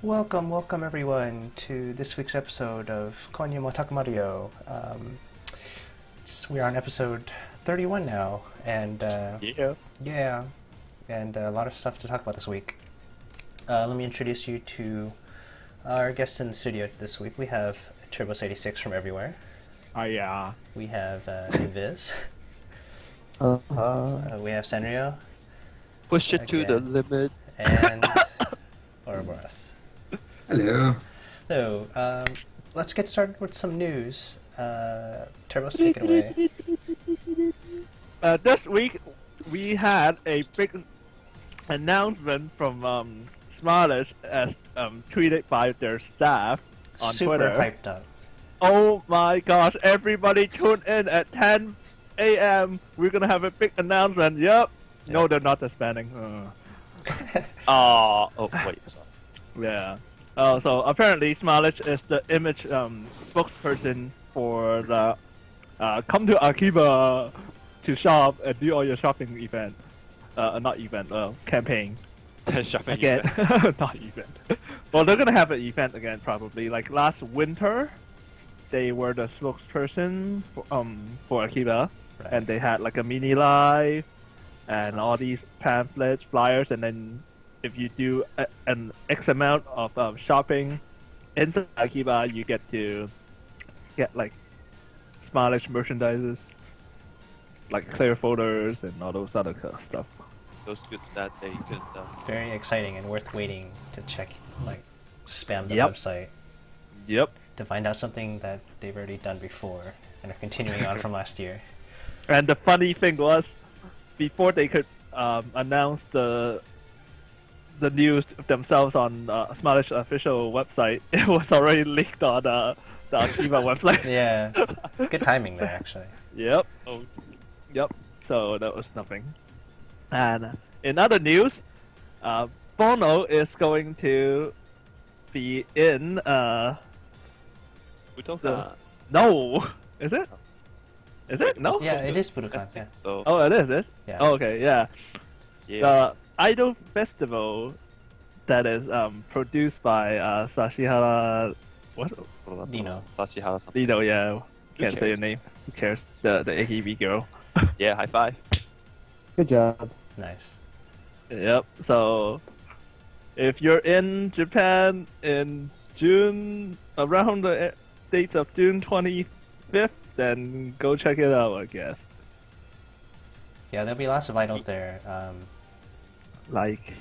Welcome everyone to this week's episode of Konya Mario. We're on episode 31 now, and Yeah. and a lot of stuff to talk about this week. Let me introduce you to our guests in the studio this week. We have Turbos86 from everywhere. Yeah. We have Invis. We have Sanrio. Push it to the Again. limit. And Ouroboros. Hello. So, let's get started with some news. Turbos, take it away. This week we had a big announcement from Smartish as tweeted by their staff on Super Twitter. hyped up. Oh my gosh! Everybody tune in at 10 a.m. We're gonna have a big announcement. Yep. No, Yep. they're not disbanding. Oh, wait. Yeah. So apparently Smileage is the image spokesperson for the come to Akiba to shop and do all your shopping event. Not event, campaign. Shopping Again. event. Not event. Well, they're gonna have an event again probably. Like last winter, they were the spokesperson for Akiba, Right. and they had like a mini live and all these pamphlets, flyers, and then if you do an X amount of shopping inside Akiba, you get to get like Smileage merchandises, like clear photos and all those other kind of stuff. Those good that they could. Very exciting and worth waiting to check, like, spam the Yep. website Yep. to find out something that they've already done before and are continuing on from last year. And the funny thing was, before they could announce the news themselves on Smileage official website, it was already leaked on the Akiba website. Yeah, good timing there, actually. Yep. Oh, Yep. So that was nothing. And in other news, Bono is going to be in we don't the no. Is it? Is it? No. Yeah, it is Budokan, yeah. So, Oh, it is. Yeah. Oh, okay. Yeah. yeah. The Idol Festival that is produced by Sashihara. What? Dino. Sachihara. Dino. Yeah. Can't say cares? your name. Who cares? The AKB girl. Yeah, high five. Good job. Nice. Yep. So, if you're in Japan in June, around the dates of June 25th, then go check it out, I guess. Yeah, there'll be lots of idols there. Like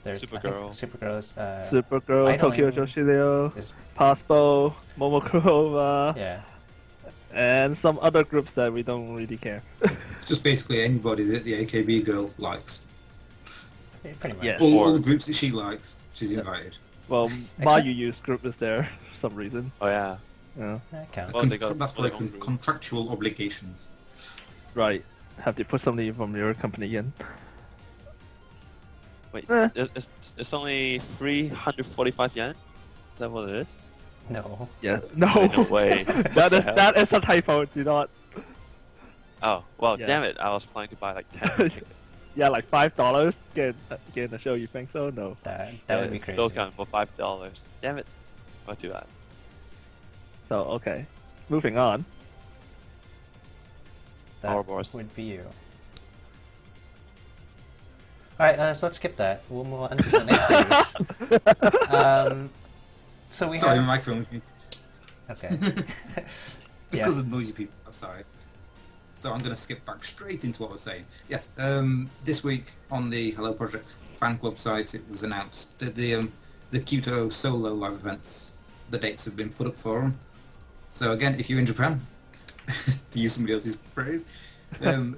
There's Supergirl. Supergirl's. Supergirl, Idling Tokyo Joshio, is, Paspo, Momokurova, yeah. and some other groups that we don't really care. It's just basically anybody that the AKB girl likes. Pretty much. Yeah. All the groups that she likes, she's invited. Well, Mayu's group is there for some reason. Oh yeah. Yeah. That counts. Well, they got That's for their like own group. contractual obligations. Right. Have to put somebody from your company in. Wait, Eh. it's only 345 yen. Is that what it is? No. Yeah. No. Wait, no way. that What the is hell? that is a typo. Do not. Oh well, Yeah. damn it! I was planning to buy like 10. Yeah, like $5. Get the show. You think so? No. That Yeah, would be crazy. Still count for $5. Damn it! Not too bad. So okay. Moving on. That Ouroboros. would be you. Alright, so let's skip that. We'll move on to the next news. So we Sorry, have... my microphone was muted. Okay. Because of noisy people outside. So I'm going to skip back straight into what I was saying. Yes, this week on the Hello Project fan club site, it was announced that the Kyoto solo live events, the dates have been put up for them. So again, if you're in Japan, to use somebody else's phrase,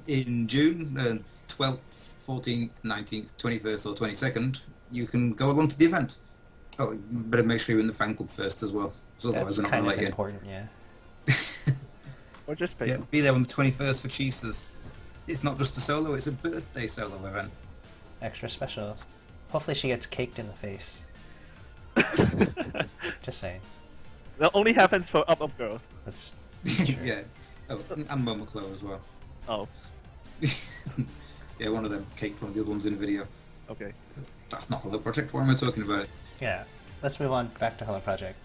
in June 12th, 14th, 19th, 21st or 22nd, you can go along to the event. Oh, you better make sure you're in the fan club first as well, so otherwise That's they're not going kind to of let you in. important, yeah. Or just pay. Yeah, be there on the 21st for Chisa's. It's not just a solo, it's a birthday solo event. Extra special. Hopefully she gets caked in the face. Just saying. That only happens for up girls. That's Yeah. Oh, and Momoclo as well. Oh, Yeah, one of them caked one of the other ones in a video. okay. That's not Hello Project, what am I talking about? yeah. let's move on back to Hello Project.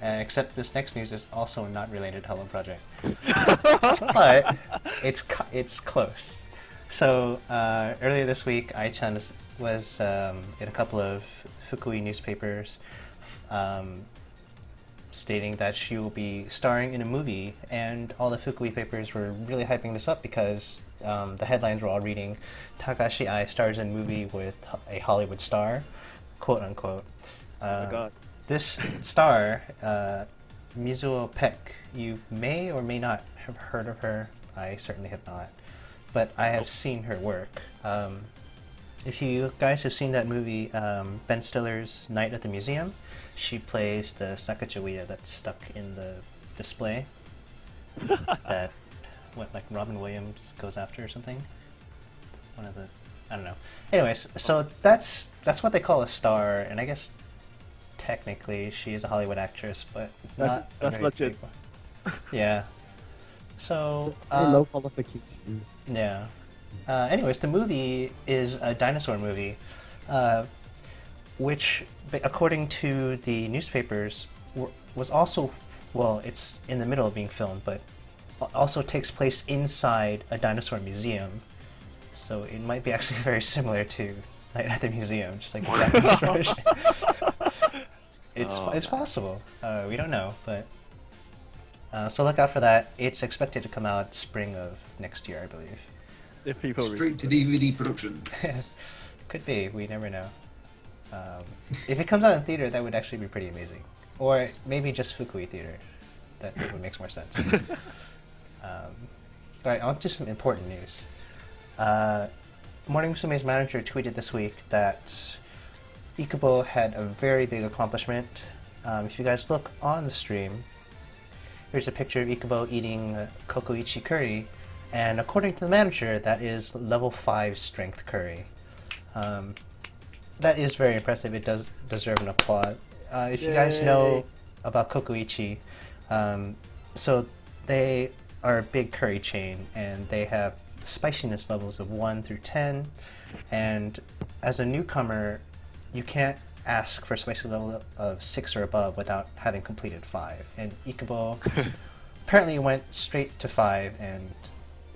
Except this next news is also not related to Hello Project, but it's close. So earlier this week, Ai-chan was in a couple of Fukui newspapers, stating that she will be starring in a movie, and all the Fukui papers were really hyping this up because the headlines were all reading, Takashi Ai stars in movie with a Hollywood star, quote unquote. Oh my god. This star, Mizuo Peck, you may or may not have heard of her. I certainly have not, but I have seen her work. If you guys have seen that movie, Ben Stiller's Night at the Museum, she plays the Sacagawea that's stuck in the display that like Robin Williams goes after or something. One of the, I don't know. Anyways, so that's what they call a star, and I guess technically she is a Hollywood actress, but not a that's very legit. big one. Yeah. So Low qualifications. yeah. Anyways, the movie is a dinosaur movie, which, according to the newspapers, was also, well, it's in the middle of being filmed, but also takes place inside a dinosaur museum. So it might be actually very similar to Night at the Museum, just like the Japanese version. It's possible. We don't know, but so look out for that. It's expected to come out spring of next year, I believe. If people Straight to DVD production. Could be. We never know. If it comes out in theater, that would actually be pretty amazing. Or maybe just Fukui theater. That would make more sense. Alright, on to some important news. Morning Musume's manager tweeted this week that Ikubo had a very big accomplishment. If you guys look on the stream, here's a picture of Ikubo eating kokoichi curry, and according to the manager, that is level 5 strength curry. That is very impressive. It does deserve an applaud. If you guys know about kokoichi, so they are a big curry chain, and they have spiciness levels of 1 through 10, and as a newcomer, you can't ask for a spicy level of 6 or above without having completed 5. And Ikubo apparently went straight to 5, and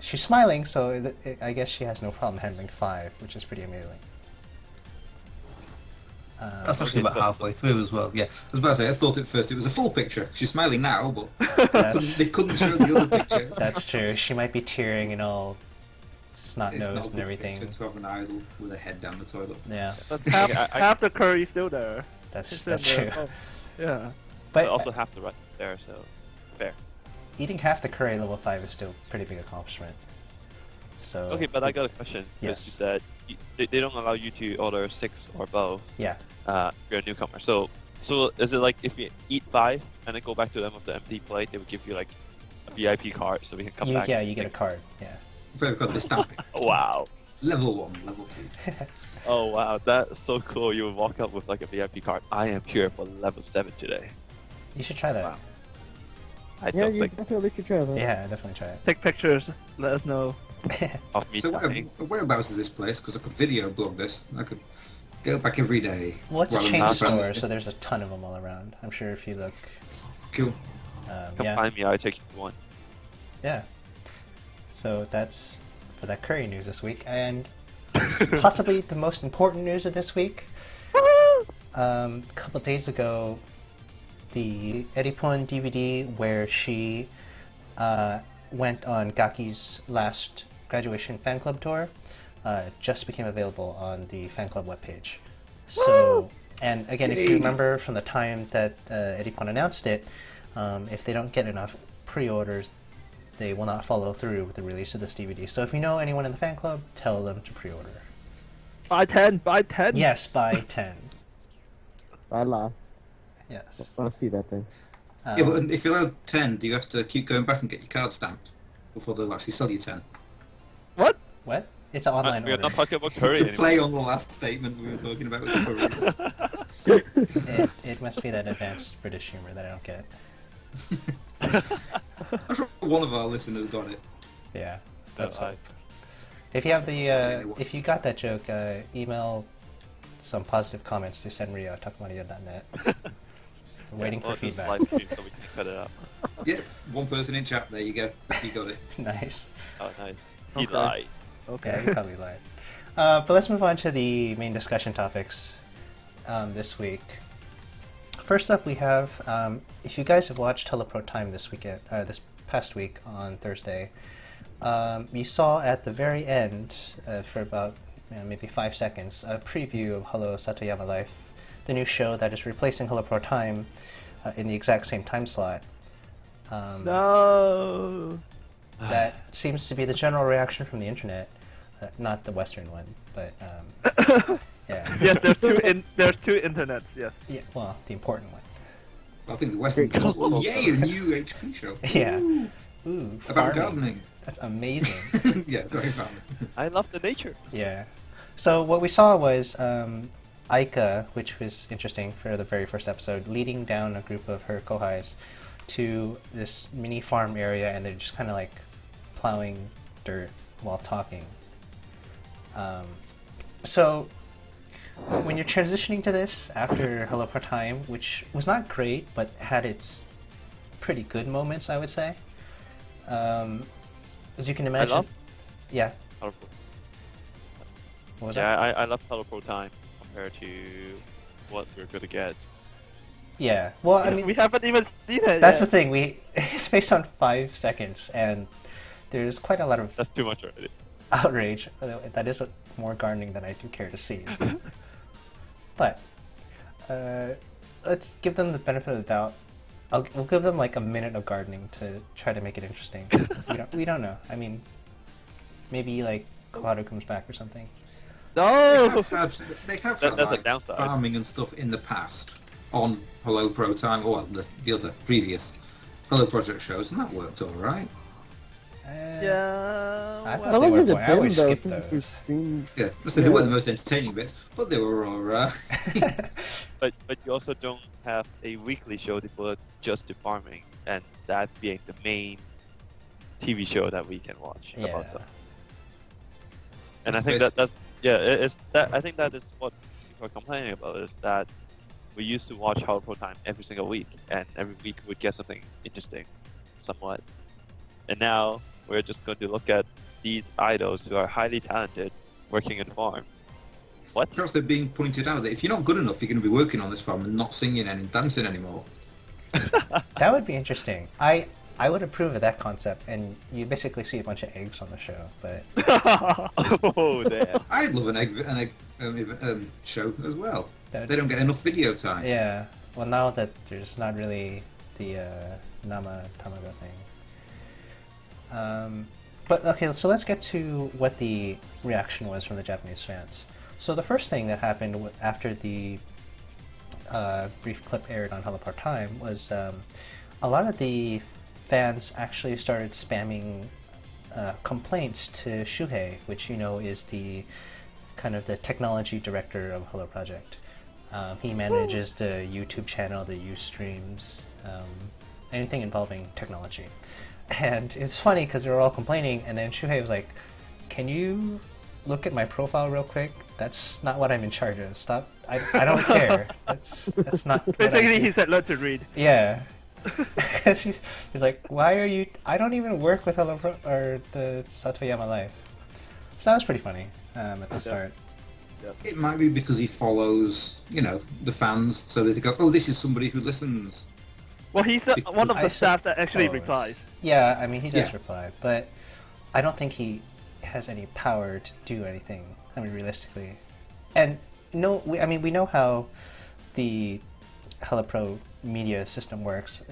she's smiling, so I guess she has no problem handling 5, which is pretty amazing. That's actually about halfway through as well. Yeah, I was about to say, I thought at first it was a full picture. She's smiling now, but they couldn't show the other picture. That's true. She might be tearing and all snot-nosed and everything. It's to have an idol with her head down the toilet. Yeah, But half the curry still there. that's It's in true. there. Oh, yeah. But But also half the rest there, so fair. eating half the curry at level 5 is still a pretty big accomplishment. So Okay, but I got a question. Yes. You said they don't allow you to order 6 or above. yeah, If you're a newcomer. So is it like if you eat 5 and then go back to them with the empty plate, they would give you like a VIP card so we can come back? you get a card. Yeah. But we've got the stamping. Wow. Level 1, level 2. Oh wow, that's so cool. You would walk up with like a VIP card. I am here for level 7 today. You should try that. Wow. I Yeah, don't you think definitely should try that. Yeah, definitely try Take pictures. Let us know. of me So dying. whereabouts is this place? Because I could video blog this. I could go back every day. Well, it's a while I'm chain in store, Japan. so there's a ton of them all around. I'm sure if you look, Cool. Come yeah, find me, I'll take you to one. yeah. So that's for that curry news this week, and possibly the most important news of this week. A couple days ago, the Eripon DVD where she went on Gaki's last graduation fan club tour just became available on the fan club webpage. So, and again, if you remember from the time that Eripon announced it, if they don't get enough pre-orders, they will not follow through with the release of this DVD. So if you know anyone in the fan club, tell them to pre-order. Buy 10. Buy 10. Yes, buy 10. Bye, lads. Yes. I want to see that thing. Yeah, but if you're allowed 10, do you have to keep going back and get your card stamped before they'll actually sell you 10? What? What? It's an online We're order. not talking about curry To anymore. play on the last statement we were talking about with the curries. It must be that advanced British humor that I don't get. I'm sure one of our listeners got it. Yeah, That's that's right. If you have the, Clearly wasn't. if you got that joke, email some positive comments to senryo at takumaria.net. We're waiting for feedback. Live stream so we can cut it out. Yeah, one person in chat. There you go. You got it. Nice. Oh, nice. He Okay. lied. Okay. Yeah, he probably lied. But let's move on to the main discussion topics this week. First up, we have, if you guys have watched Hello Pro Time this past week on Thursday, you saw at the very end, for about maybe 5 seconds, a preview of Hello Satoyama Life, the new show that is replacing Hello Pro Time in the exact same time slot. No. That seems to be the general reaction from the internet, not the Western one, but yeah. Yes, there's two internets. Yes. Yeah, well, the important one. I think the Western goes, oh yay, a new HP show. Yeah. Ooh. Ooh, About farming. gardening. That's amazing. Yeah, sorry, farming. I love the nature. Yeah. So what we saw was Aika, which was interesting for the very first episode, leading down a group of her kohais to this mini farm area, and they're just kind of like plowing dirt while talking. So when you're transitioning to this after Hello Pro Time, which was not great but had its pretty good moments, I would say. As you can imagine. I love Yeah. Hello Pro. What was Yeah, that? I love Hello Pro Time compared to what we're gonna get. Yeah. Well, I mean, we haven't even seen it. that's the yet. thing. It's based on 5 seconds, and there's quite a lot of That's too much already. outrage. That is more gardening than I do care to see. But let's give them the benefit of the doubt. We'll give them like a minute of gardening to try to make it interesting. we don't know. I mean, maybe like Claudio comes back or something. No. They have That's had a like, downside. farming and stuff in the past on Hello Pro Time, or the other previous Hello Project shows, and that worked all right. Yeah. I well, thought How they long were has it boring. I always been though skip since those. we've seen? Yeah, so they weren't the most entertaining bits, but they were all right. But you also don't have a weekly show devoted just to farming, and that being the main TV show that we can watch Yeah. about that. And I think I think that is what people are complaining about, is that we used to watch Hello Pro Time every single week, and every week we'd get something interesting, somewhat. And now we're just going to look at these idols who are highly talented working in farm. What? Perhaps they're being pointed out that if you're not good enough, you're going to be working on this farm and not singing and dancing anymore. That would be interesting. I would approve of that concept, and you basically see a bunch of eggs on the show. But Oh, damn. I'd love an egg show as well. That- They don't get enough video time. yeah, well, now that there's not really the Nama Tamago thing. But okay, so let's get to what the reaction was from the Japanese fans. So the first thing that happened after the brief clip aired on Hello Pro Time was a lot of the fans actually started spamming complaints to Shuhei, which you know is the kind of the technology director of Hello Project. He manages the YouTube channel, the Ustreams, anything involving technology. And it's funny because they were all complaining, and then Shuhei was like, "Can you look at my profile real quick? That's not what I'm in charge of. Stop. I don't care. That's not what I Basically, do." he said learn to read. Yeah. he's like, "Why are you? I don't even work with Hello Pro or the Satoyama Life." So that was pretty funny at the start. It might be because he follows, the fans, so that they go, oh, this is somebody who listens. Well, he's one of I the staff that actually suppose. replies. Yeah, I mean, he does Yeah. reply, but I don't think he has any power to do anything. I mean, realistically, and no, we know how the Hello Pro media system works.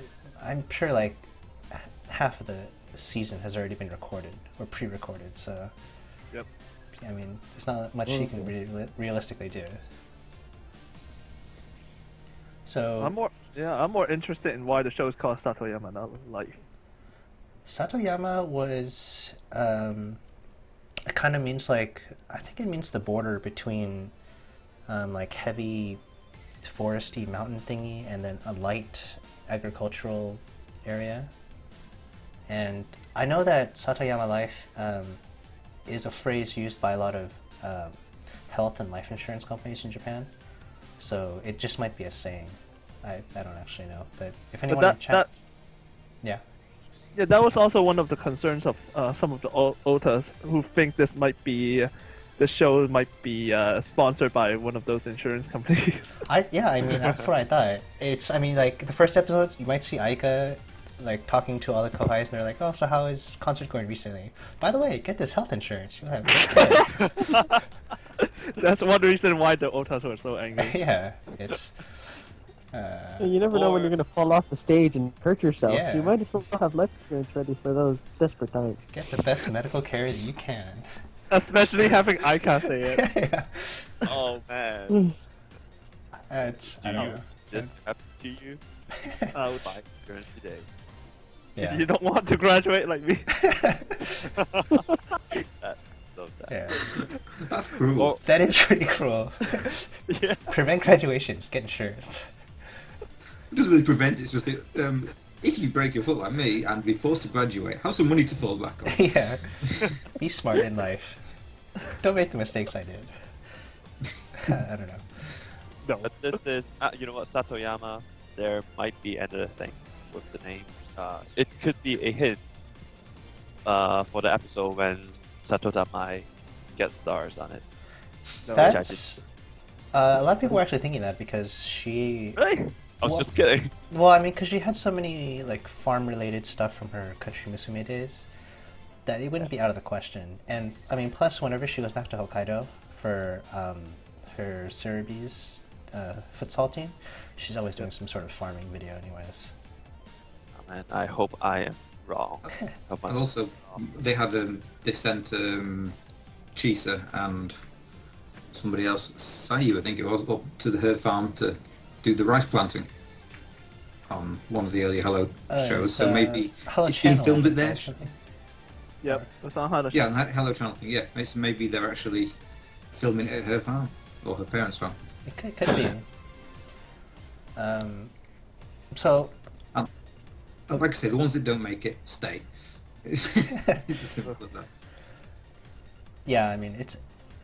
I'm sure like half of the season has already been recorded or pre-recorded, so Yep. I mean, there's not much he can realistically do. So I'm more interested in why the show is called Satoyama Life. Satoyama was it kind of means like, I think it means the border between like heavy foresty mountain thingy and then a light agricultural area. And I know that Satoyama Life is a phrase used by a lot of health and life insurance companies in Japan. So it just might be a saying. I don't actually know, but if anyone in chat, yeah. Yeah, that was also one of the concerns of some of the otas who think this might be, the show might be sponsored by one of those insurance companies. I mean that's what I thought. I mean like the first episode, you might see Aika like talking to all the kohais, and they're like, "Oh, so how is concert going recently? By the way, get this health insurance. You'll have great care." That's one reason why the otas were so angry. Yeah, it's. You never know when you're gonna fall off the stage and hurt yourself. Yeah. You might as well have life insurance ready for those desperate times. Get the best medical care that you can. Especially having Aika say it. Yeah. Oh man. It's, I don't know. Just happen to you? I would Buy insurance today. Yeah. You don't want to graduate like me. That's so sad. Yeah. That's cruel. Well, That is pretty cruel. yeah. Prevent graduations. Get insurance. It doesn't really prevent it. It's just that, if you break your foot like me and be forced to graduate, have some money to fall back on. Yeah. Be smart in life. Don't make the mistakes I did. I don't know. No. But this is, you know what, Satoyama, there might be another thing with the name. It could be a hint for the episode when Satoyama gets stars on it. No. That's a lot of people were actually thinking that because she. Really? I was Well- just kidding. Well, I mean, because she had so many like farm-related stuff from her country Musume days that it wouldn't be out of the question. And I mean, plus whenever she goes back to Hokkaido for her Cerebees futsal team, she's always doing some sort of farming video, anyways. Oh, man, I hope I am wrong. Hope I'm And also, they had they sent Chisa and somebody else, Sayu, I think it was, up to her farm to do the rice planting on one of the earlier Hello shows. So maybe Hello it's been Channel filmed at or there. something. Yep, that's not how to Yeah, and that Hello Channel thing. Yeah, maybe they're actually filming it at her farm or her parents' farm. It could be. So And like I say, the ones that don't make it stay. It's as simple as that. yeah, I mean, it's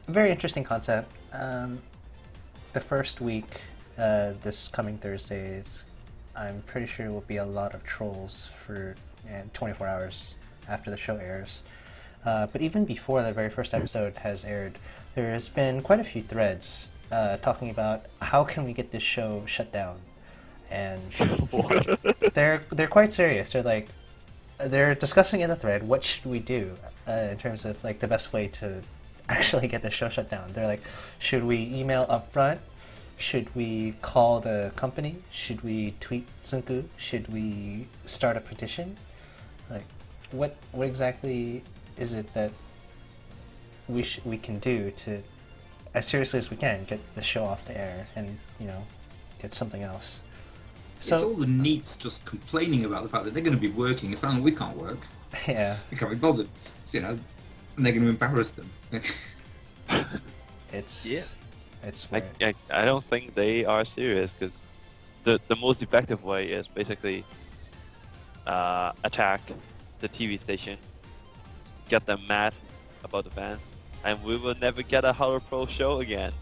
a very interesting concept. The first week, this coming Thursdays, I'm pretty sure will be a lot of trolls for 24 hours after the show airs. But even before the very first episode has aired, there has been quite a few threads talking about how can we get this show shut down, and they're quite serious. They're discussing in the thread what should we do in terms of like the best way to actually get the show shut down. They're like, should we email upfront? Should we call the company? Should we tweet Tsunku? Should we start a petition? Like, what exactly is it that we can do to, as seriously as we can, get the show off the air and get something else? It's all the NEETs just complaining about the fact that they're going to be working. It's like we can't work. Yeah, We can't be bothered. So, and they're going to embarrass them. it's Yeah. it's weird. I don't think they are serious because the most effective way is basically attack the TV station, get them mad about the fans, and we will never get a Hello Pro show again.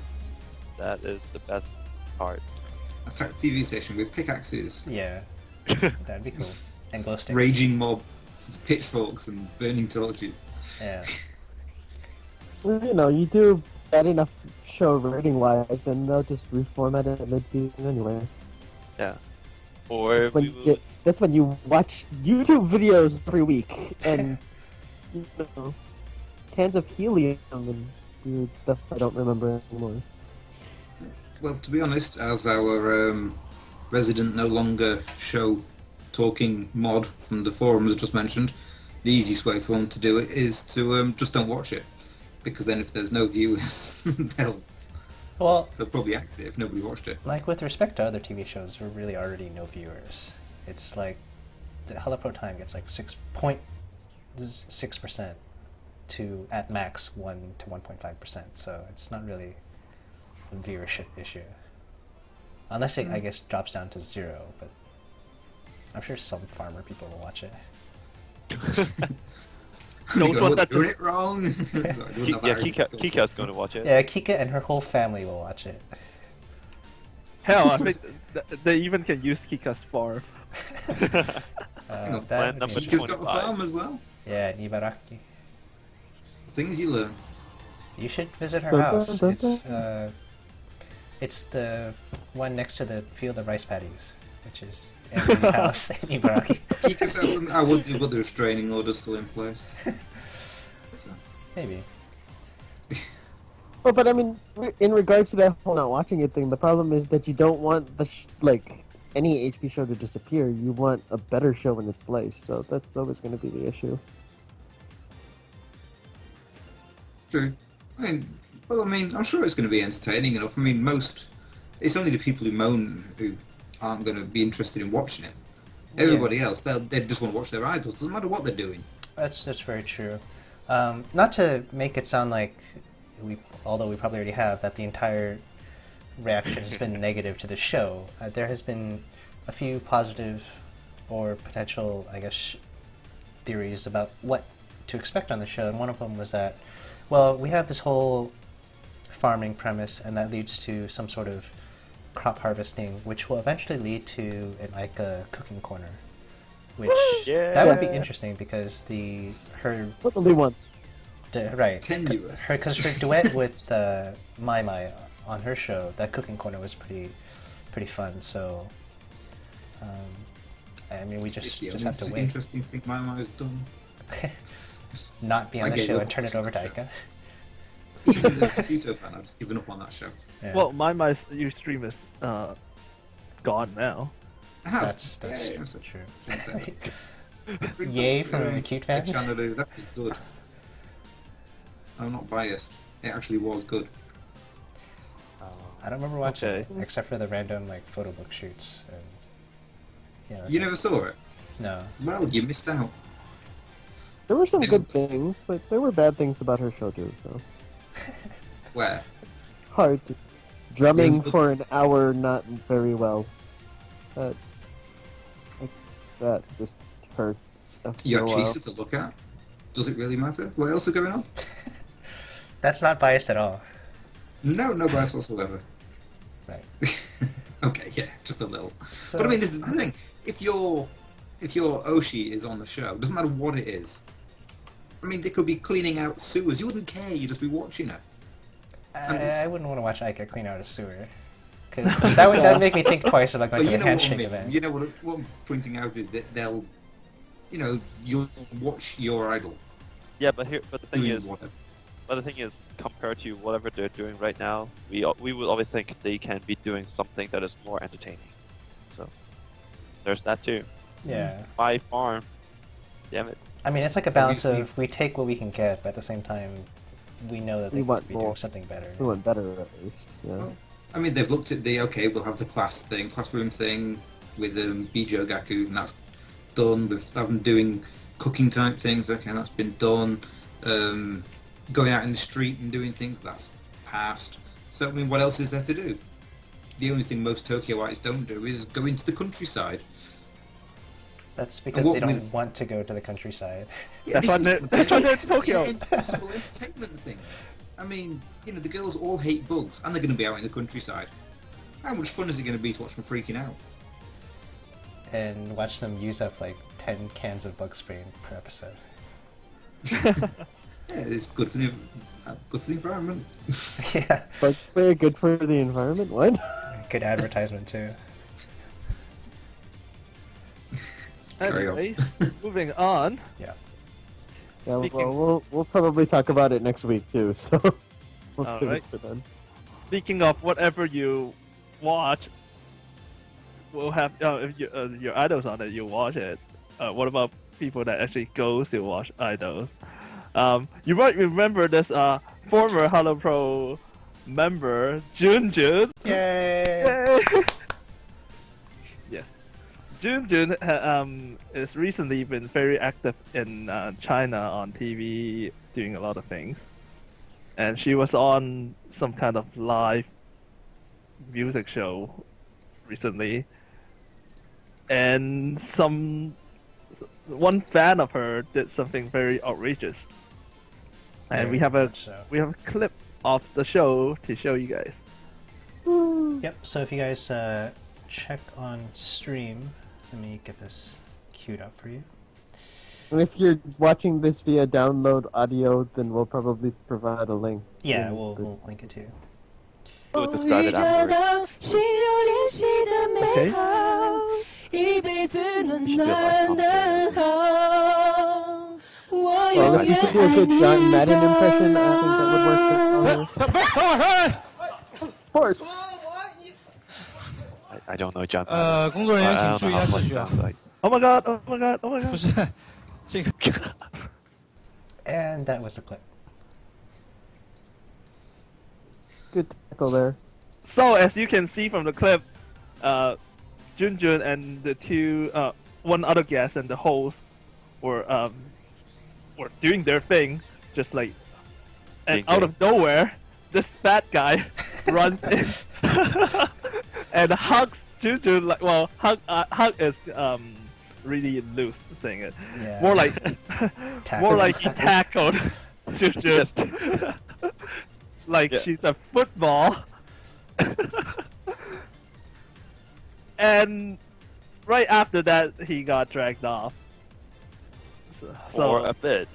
That is the best part. Attack TV station with pickaxes, Yeah, that'd be cool. And glow sticks. raging mob, pitchforks, and burning torches. Yeah. Well, you do bad enough show rating-wise, then they'll just reformat it mid-season anyway. Yeah. Or we will. That's when you watch YouTube videos every week and cans of helium and weird stuff I don't remember anymore. Well, to be honest, as our resident no longer show talking mod from the forums I just mentioned, the easiest way for them to do it is to just don't watch it. Because then if there's no viewers, they'll probably axe it if nobody watched it. Like with respect to other TV shows, there really already no viewers. It's like the Hello Pro Time gets like 6.6% to at max 1 to 1.5%. So it's not really a viewership issue, unless it I guess drops down to 0. But I'm sure some farmer people will watch it. Those Going, ones "Well, that they're doing just- it wrong. Sorry, doing that very- Kika's going to watch it. Yeah, Kika and her whole family will watch it. Hell, I think they even can use Kika's farm. Hang on, That plan would number be- Kika's got a 25. farm as well. Yeah, in Ibaraki. Things you learn. You should visit her Dun, house. dun, It's the one next to the field of rice paddies, which is Emily's house in Ibaraki. Kika says something. I would do, but the restraining order's still in place. So, Maybe. Well, but I mean, in regards to that whole not watching it thing, the problem is that you don't want any HP show to disappear. You want a better show in its place, so that's always going to be the issue. true. I'm sure it's going to be entertaining enough. I mean, it's only the people who moan who aren't going to be interested in watching it. Everybody else, they just want to watch their idols. Doesn't matter what they're doing. That's very true. Not to make it sound like although we probably already have, that the entire reaction has been negative to the show. There has been a few positive or potential, I guess, theories about what to expect on the show, and one of them was that, well, we have this whole farming premise, and that leads to some sort of crop harvesting, which will eventually lead to a cooking corner. Which that would be interesting because What the one? right, Tenuous. because her duet with Mai Mai on her show, that cooking corner was pretty fun. So, I mean, we just have to wait. Interesting thing my has done. Not be on the show and turn it over to Aika. Even as a C-ute fan, I've just given up on that show. Yeah. Well, my stream is gone now. I have. That's Yeah, true. shouldn't say that. Yay from a cute fan. The channel is that was good. I'm not biased. It actually was good. I don't remember watching Okay. it, except for the random photo book shoots. And, You never saw it? No. Well, you missed out. There were some good things, but there were bad things about her show too. So Where? hard. Drumming Yeah, for an hour, not very well. That just hurt. You after a got while. Chisa to look at. Does it really matter? What else is going on? That's not biased at all. No bias whatsoever. Right. Okay, yeah, just a little. So, But I mean, this is the thing. If your Oshi is on the show, doesn't matter what it is. I mean, they could be cleaning out sewers. You wouldn't care. You'd just be watching it. I wouldn't want to watch Aika clean out a sewer. 'Cause that would make me think twice about going But to you a know what I handshake mean. event. You know what I'm pointing out is that you'll watch your idol Yeah, but the thing doing is, whatever. compared to whatever they're doing right now, we would always think they can be doing something that is more entertaining. So there's that too. Yeah. Buy farm. Damn it. I mean, it's like a balance Obviously- of we take what we can get, but at the same time, we know that they We want could be more. doing something better. We went better at least. Yeah. Well, I mean, they've looked at we'll have the classroom thing with Bijo Gaku, and that's done. With them doing cooking type things, okay, that's been done. Going out in the street and doing things, that's passed. So, I mean, what else is there to do? The only thing most Tokyoites don't do is go into the countryside. That's because what they don't with- want to go to the countryside. That's why they're in Tokyo. Impossible entertainment things. I mean, the girls all hate bugs, and they're going to be out in the countryside. How much fun is it going to be to watch them freaking out? And watch them use up 10 cans of bug spray per episode. Yeah, it's good for the environment. Yeah. Bug spray good for the environment. What? Good advertisement too. Carry on. Anyway, moving on. Yeah. Yeah, Speaking- we'll probably talk about it next week too. So we'll save Alright. it for then. Speaking of whatever you watch, we'll have if your idols on it, you watch it. What about people that actually goes to watch idols? You might remember this former Hello Pro member Junjun. Yay! Yes, Junjun is recently been very active in China on TV, doing a lot of things, and she was on some kind of live music show recently, and some one fan of her did something very outrageous, and Very we have a much so. clip of the show to show you guys. Yep, so if you guys check on stream, let me get this queued up for you. And if you're watching this via download audio, then we'll probably provide a link. Yeah, in we'll the- link it too. We'll describe it afterwards. Okay. Well, if you could do a good John Madden impression, I think that would work. Sports. I don't know John. 工作人员 I 请 don't 注 know 意 how 下 much 秩序啊！ sounds like. Oh my god! Oh my god! Oh my 不 god! 是这个 And that was the clip. Good tackle there. So as you can see from the clip, Junjun and the two one other guest and the host were doing their thing, just like, and Being out gay. of nowhere, this fat guy runs in and hugs Junjun. Like, well, hug is really loose saying it. Yeah. More like Tackle. more like he tackled Junjun. Like Yeah. she's a football. And right after that, he got dragged off. For a bit.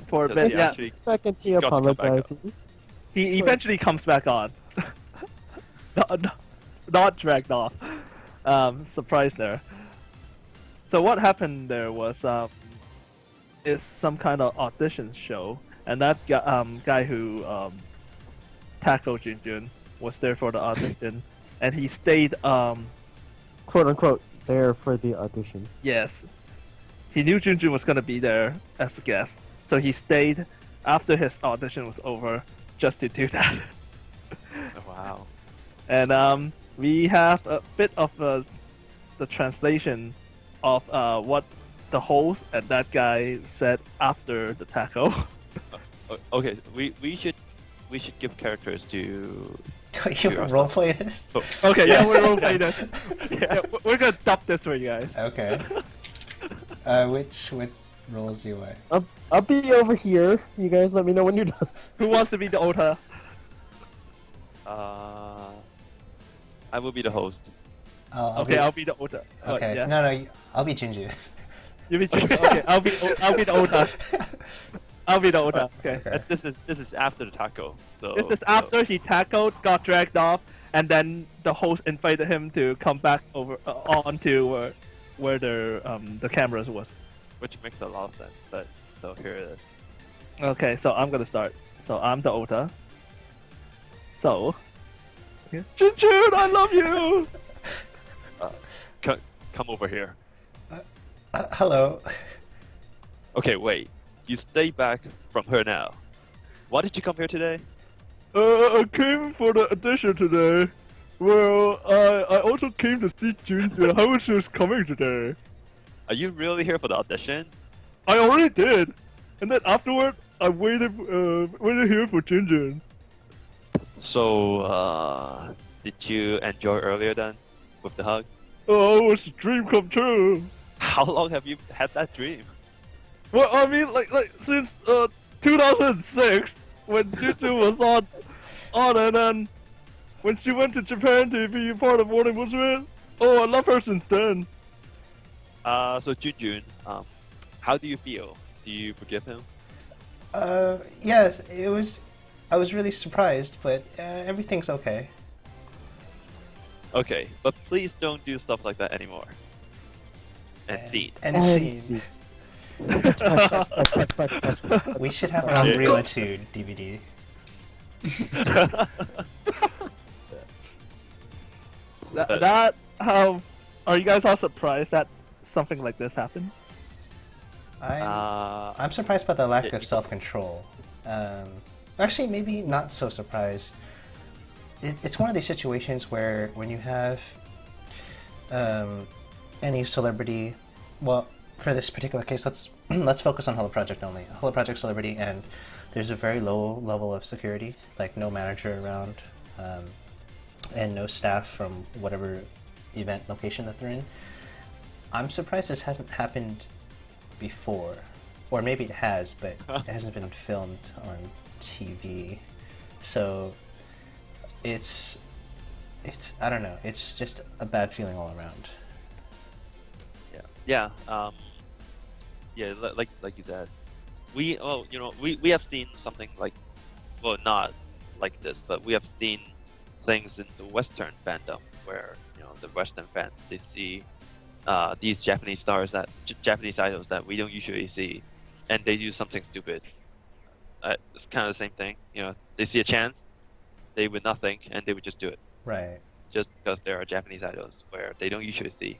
for a Because bit, he yeah. actually Second, he got to come back up. apologizes. He eventually comes back on. not dragged off. Surprise there. So what happened there was it's some kind of audition show, and that guy who tackled Junjun was there for the audition, and he stayed. Quote unquote, there for the audition. Yes, he knew Junjun was gonna be there as a guest, so he stayed after his audition was over just to do that. Wow. And we have a bit of the translation of what the host and that guy said after the tackle. Okay, we should give characters to. You Sure. roleplay this? So, Okay, yeah, we're okay this. Yeah, we're gonna dub this for you guys. Okay. Which roles do you want? I'll be over here. You guys let me know when you're done. Who wants to be the Ota? I will be the host. I'll Okay, I'll be the Ota. Okay. Yeah. No, I'll be Junju. You be okay. I'll be the Ota. I'll be the Ota. Okay. Okay. And this is after the taco. So This is after he tackled, got dragged off, and then the host invited him to come back over onto where the cameras was. which makes a lot of sense. But so here it is. Okay, so I'm gonna start. So I'm the Ota. So, Junjun, I love you. Come over here. Hello. Okay, wait. You stay back from her now. Why did you come here today? I came for the audition today. Well, I also came to see Junjun. How was she coming today? Are you really here for the audition? I already did, and then afterward, I waited here for Junjun. So, did you enjoy earlier then with the hug? Oh, it was a dream come true. How long have you had that dream? Well, I mean, like since 2006, when Junjun was on, and then when she went to Japan to be part of Morning Musume. Oh, I love her since then. So Junjun, how do you feel? Do you forgive him? Yes, it was. I was really surprised, but everything's okay. Okay, but please don't do stuff like that anymore. And scene. And scene. We should have an Unreal 2 DVD. That how are you guys all surprised that something like this happened? I'm surprised by the lack of self-control. Actually, maybe not so surprised. It's one of these situations where when you have any celebrity, well, for this particular case, let's focus on Hello Project only. Hello Project celebrity, and there's a very low level of security, like no manager around, and no staff from whatever event location that they're in. I'm surprised this hasn't happened before, or maybe it has, but it hasn't been filmed on TV. So it's I don't know. It's just a bad feeling all around. Yeah. Like you said, we have seen something like, well, not like this, but we have seen things in the Western fandom where the Western fans, they see these Japanese stars, Japanese idols that we don't usually see, and they do something stupid. It's kind of the same thing. They see a chance, they would not think, and they would just do it. Right. Just because there are Japanese idols where they don't usually see.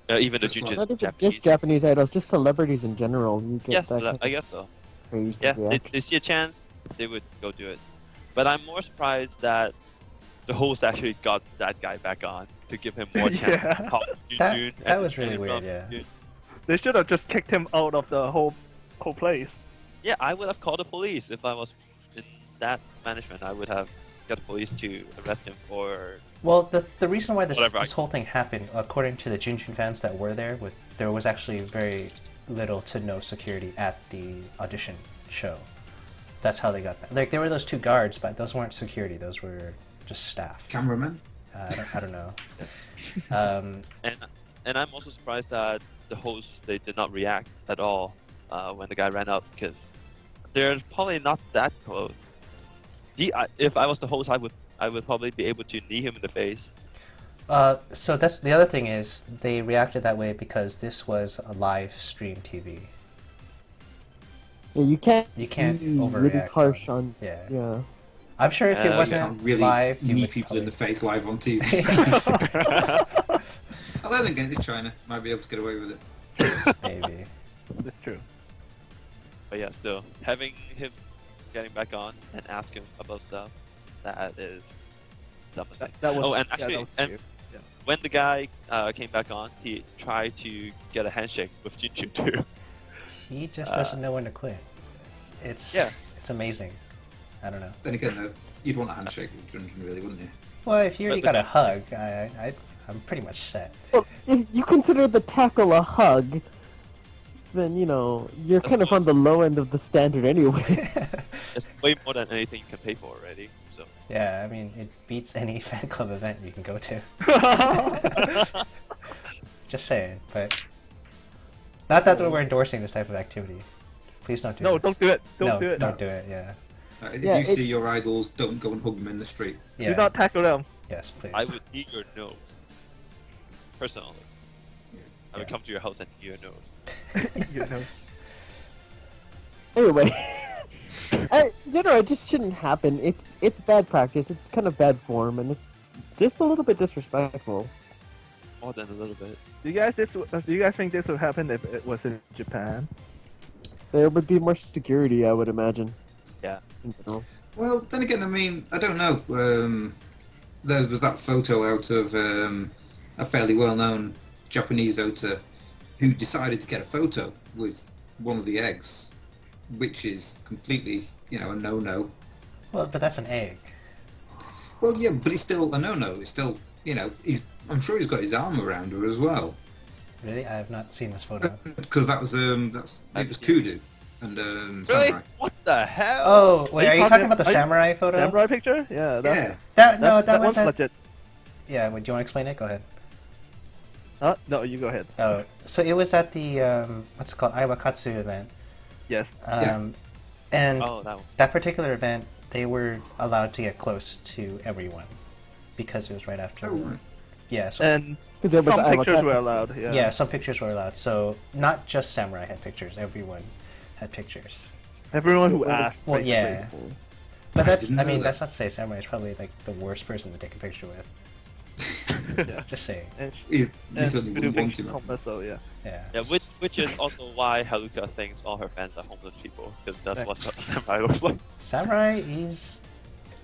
Even the Junjun Not even Japanese. just Japanese idols, just celebrities in general. You get Yes, that kind I of guess so. crazy Yeah, reaction. they see a chance, they would go do it. But I'm more surprised that the host actually got that guy back on to give him more chance. Yeah. to talk to That Junjun was really and weird, from yeah. Junjun. They should have just kicked him out of the whole place. Yeah, I would have called the police if I was in that management. I would have got the police to arrest him for. Well, the reason why this Whatever, this whole thing happened, according to the Junjun fans that were there, there was actually very little to no security at the audition show. That's how they got that. Like, there were those two guards, but those weren't security. Those were just staff. Cameraman? I don't know. And I'm also surprised that the host, they did not react at all when the guy ran up, because they're probably not that close. If I was the host, I would probably be able to knee him in the face. So that's the other thing is they reacted that way because this was a live stream TV. Yeah, you can't be really overreact harsh on- on. yeah. Yeah. I'm sure if it You You wasn't can't really live, you knee would people in the probably- face live on TV. Although then again, it's China. Might be able to get away with it. Maybe. That's true. But yeah, still, having him getting back on and ask him about stuff, that is dumb mistake. That was. Oh, and yeah, actually, that was and weird. Yeah. when the guy came back on, he tried to get a handshake with Junjun too. He just doesn't know when to quit. It's amazing. I don't know. Then again, though, you'd want a handshake with Junjun, really, wouldn't you? Well, if you already But- got a hug, I'm pretty much set. Well, if you consider the tackle a hug, then you're kind of on the low end of the standard anyway. It's way more than anything you can pay for already. So Yeah, I mean, it beats any fan club event you can go to. Just saying, but not that we're endorsing this type of activity. Please don't do No, this. don't do it. Don't No, do it. don't do it. Yeah. If Yeah, you see your idols, don't go and hug them in the street. Yeah. Do not tackle them. Yes, please. I would eat your nose. Personally. I would Yeah. come to your house and eat your nose. You know. Anyway, it just shouldn't happen. It's bad practice. It's kind of bad form, and it's just a little bit disrespectful. More than a little bit. Do you guys think this would happen if it was in Japan? There would be more security, I would imagine. Yeah. In general. Well, then again, I mean, I don't know. There was that photo out of a fairly well-known Japanese ota who decided to get a photo with one of the eggs, which is completely, a no-no. Well, but that's an egg. Well, yeah, but it's still a no-no. It's still, I'm sure he's got his arm around her as well. Really? I have not seen this photo. Because that was, it was kudu and Really? samurai. What the hell? Oh, wait, are you talking about the are you- samurai photo? Samurai picture? Yeah. Yeah. That That was one's legit. Yeah, wait, do you want to explain it? Go ahead. No, you go ahead. Oh, so it was at the what's it called, Iwakatsu event. Yes. And Oh, that one. that particular event, they were allowed to get close to everyone because it was right after. Oh, right. Yeah, so And 'Cause there was some Iwakatsu. pictures were allowed. Yeah. yeah, some pictures were allowed. So not just samurai had pictures; everyone had pictures. Everyone who asked. Well, basically. yeah, but that's didn't I know mean that. that's not to say samurai is probably like the worst person to take a picture with. Yeah. Just saying. And, You and certainly Voodoo wouldn't want thinks him. homeless, so yeah. Yeah. Yeah, which is also why Haruka thinks all her fans are homeless people, because that's what Samurai looks like. Samurai is,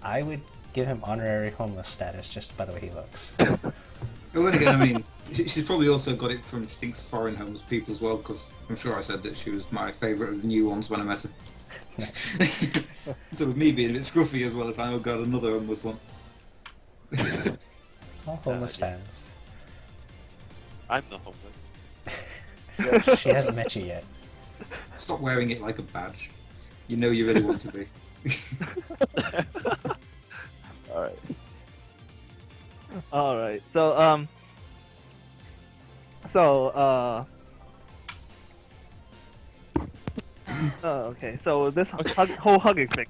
I would give him honorary homeless status just by the way he looks. Well, then again, I mean, she's probably also got it from, she thinks, foreign homeless people as well, because I'm sure I said that she was my favourite of the new ones when I met her. So with me being a bit scruffy as well as I got another homeless one. All homeless fans. I'm not homeless. She hasn't met you yet. Stop wearing it like a badge. You know you really want to be. Alright. Alright, so, okay, so this whole hugging thing.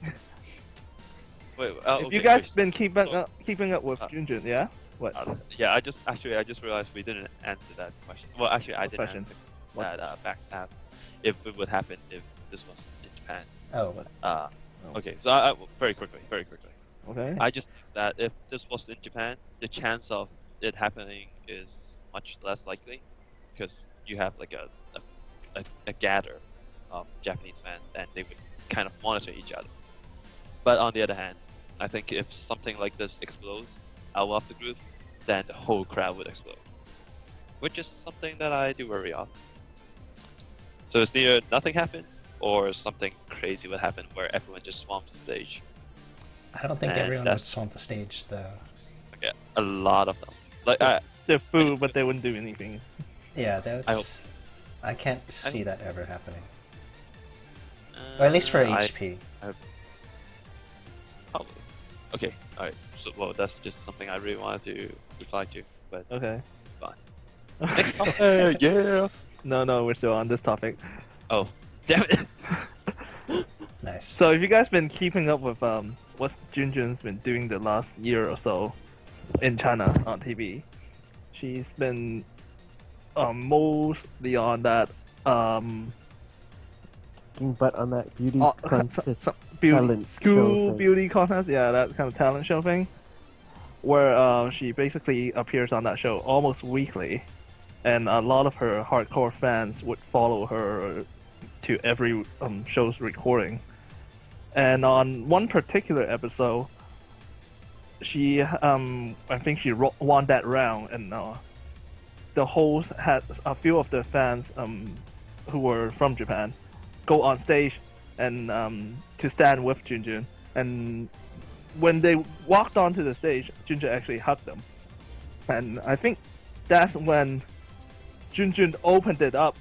Wait, If okay, you guys wait. been keeping up with Junjun, yeah? What? Yeah, I just realized we didn't answer that question. Well, actually, I didn't question? answer that back if it would happen if this was in Japan. Oh, Okay, so I very quickly. Okay. I just think that if this was in Japan, the chance of it happening is much less likely because you have like a gather of Japanese fans and they would kind of monitor each other. But on the other hand, I think if something like this explodes out of the group, then the whole crowd would explode, which is something that I do worry of. So it's either nothing happened or something crazy would happen where everyone just swamped the stage. I don't think And everyone that's- would swamp the stage, though. Like a lot of them. Like They're food, but they wouldn't do anything. Yeah, I hope. I can't see that ever happening. uh, Or at least for I- HP. Probably. Okay, alright. So, well, that's just something I really wanted to reply to, but Okay. next topic, yeah! No, we're still on this topic. Oh, damn it! Nice. So if you guys been keeping up with what Junjun's been doing the last year or so in China on TV, she's been mostly on that But on that beauty contest, beauty, talent show school thing. beauty contest, yeah, that kind of talent show thing, where she basically appears on that show almost weekly, and a lot of her hardcore fans would follow her to every show's recording. And on one particular episode, she I think she won that round, and the host had a few of the fans who were from Japan go on stage and to stand with Junjun. And when they walked onto the stage, Junjun actually hugged them. And I think that's when Junjun opened it up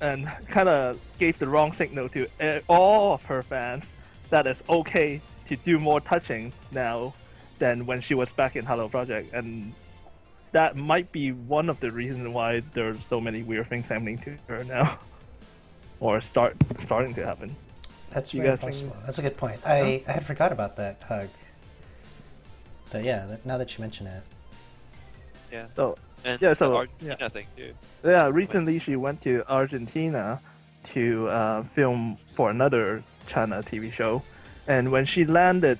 and kind of gave the wrong signal to all of her fans that it's okay to do more touching now than when she was back in Hello Project. And that might be one of the reasons why there's so many weird things happening to her now. Or starting to happen. That's You very guys think- possible. That's a good point. I had forgot about that hug. But yeah, now that you mention it. Yeah. So And Yeah, the so- Argentina thing too. yeah, recently she went to Argentina to film for another China TV show, and when she landed,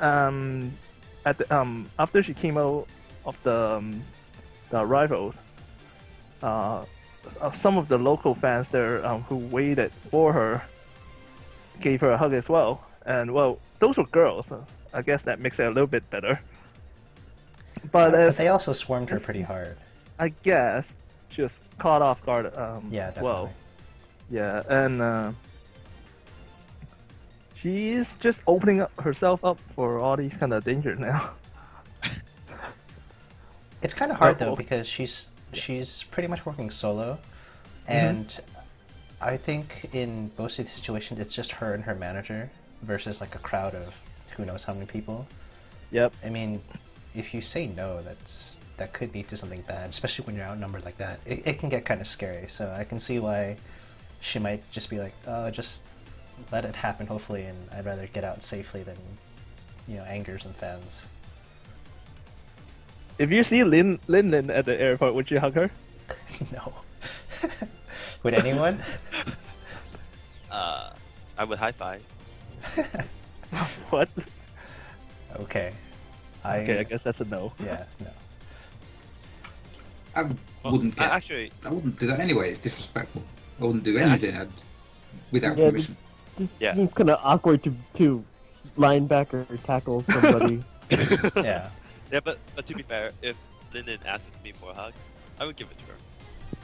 at the, after she came out of the arrivals, some of the local fans there who waited for her gave her a hug as well, and well, those were girls. I guess that makes it a little bit better. But But they also swarmed her pretty hard. I guess she was caught off guard Yeah, as definitely. well. Yeah, and she's just opening herself up for all these kind of dangers now. It's kind of hard though Oh. because she's pretty much working solo, and I think in most of the situations it's just her and her manager versus like a crowd of who knows how many people. Yep. I mean, if you say no, that could lead to something bad, especially when you're outnumbered like that. It can get kind of scary, so I can see why she might just be like, oh, just let it happen, hopefully, and I'd rather get out safely than, anger some fans. If you see Lin at the airport, would you hug her? No. Would anyone? I would high five. What? Okay. Okay, I guess that's a no. Yeah, no. I wouldn't get. Actually, I wouldn't do that anyway. It's disrespectful. I wouldn't do anything without Yeah, permission. Just Yeah. seems kind of awkward to linebacker tackle somebody. Yeah. yeah, but to be fair, if Linden asks me for a hug, I would give it to her.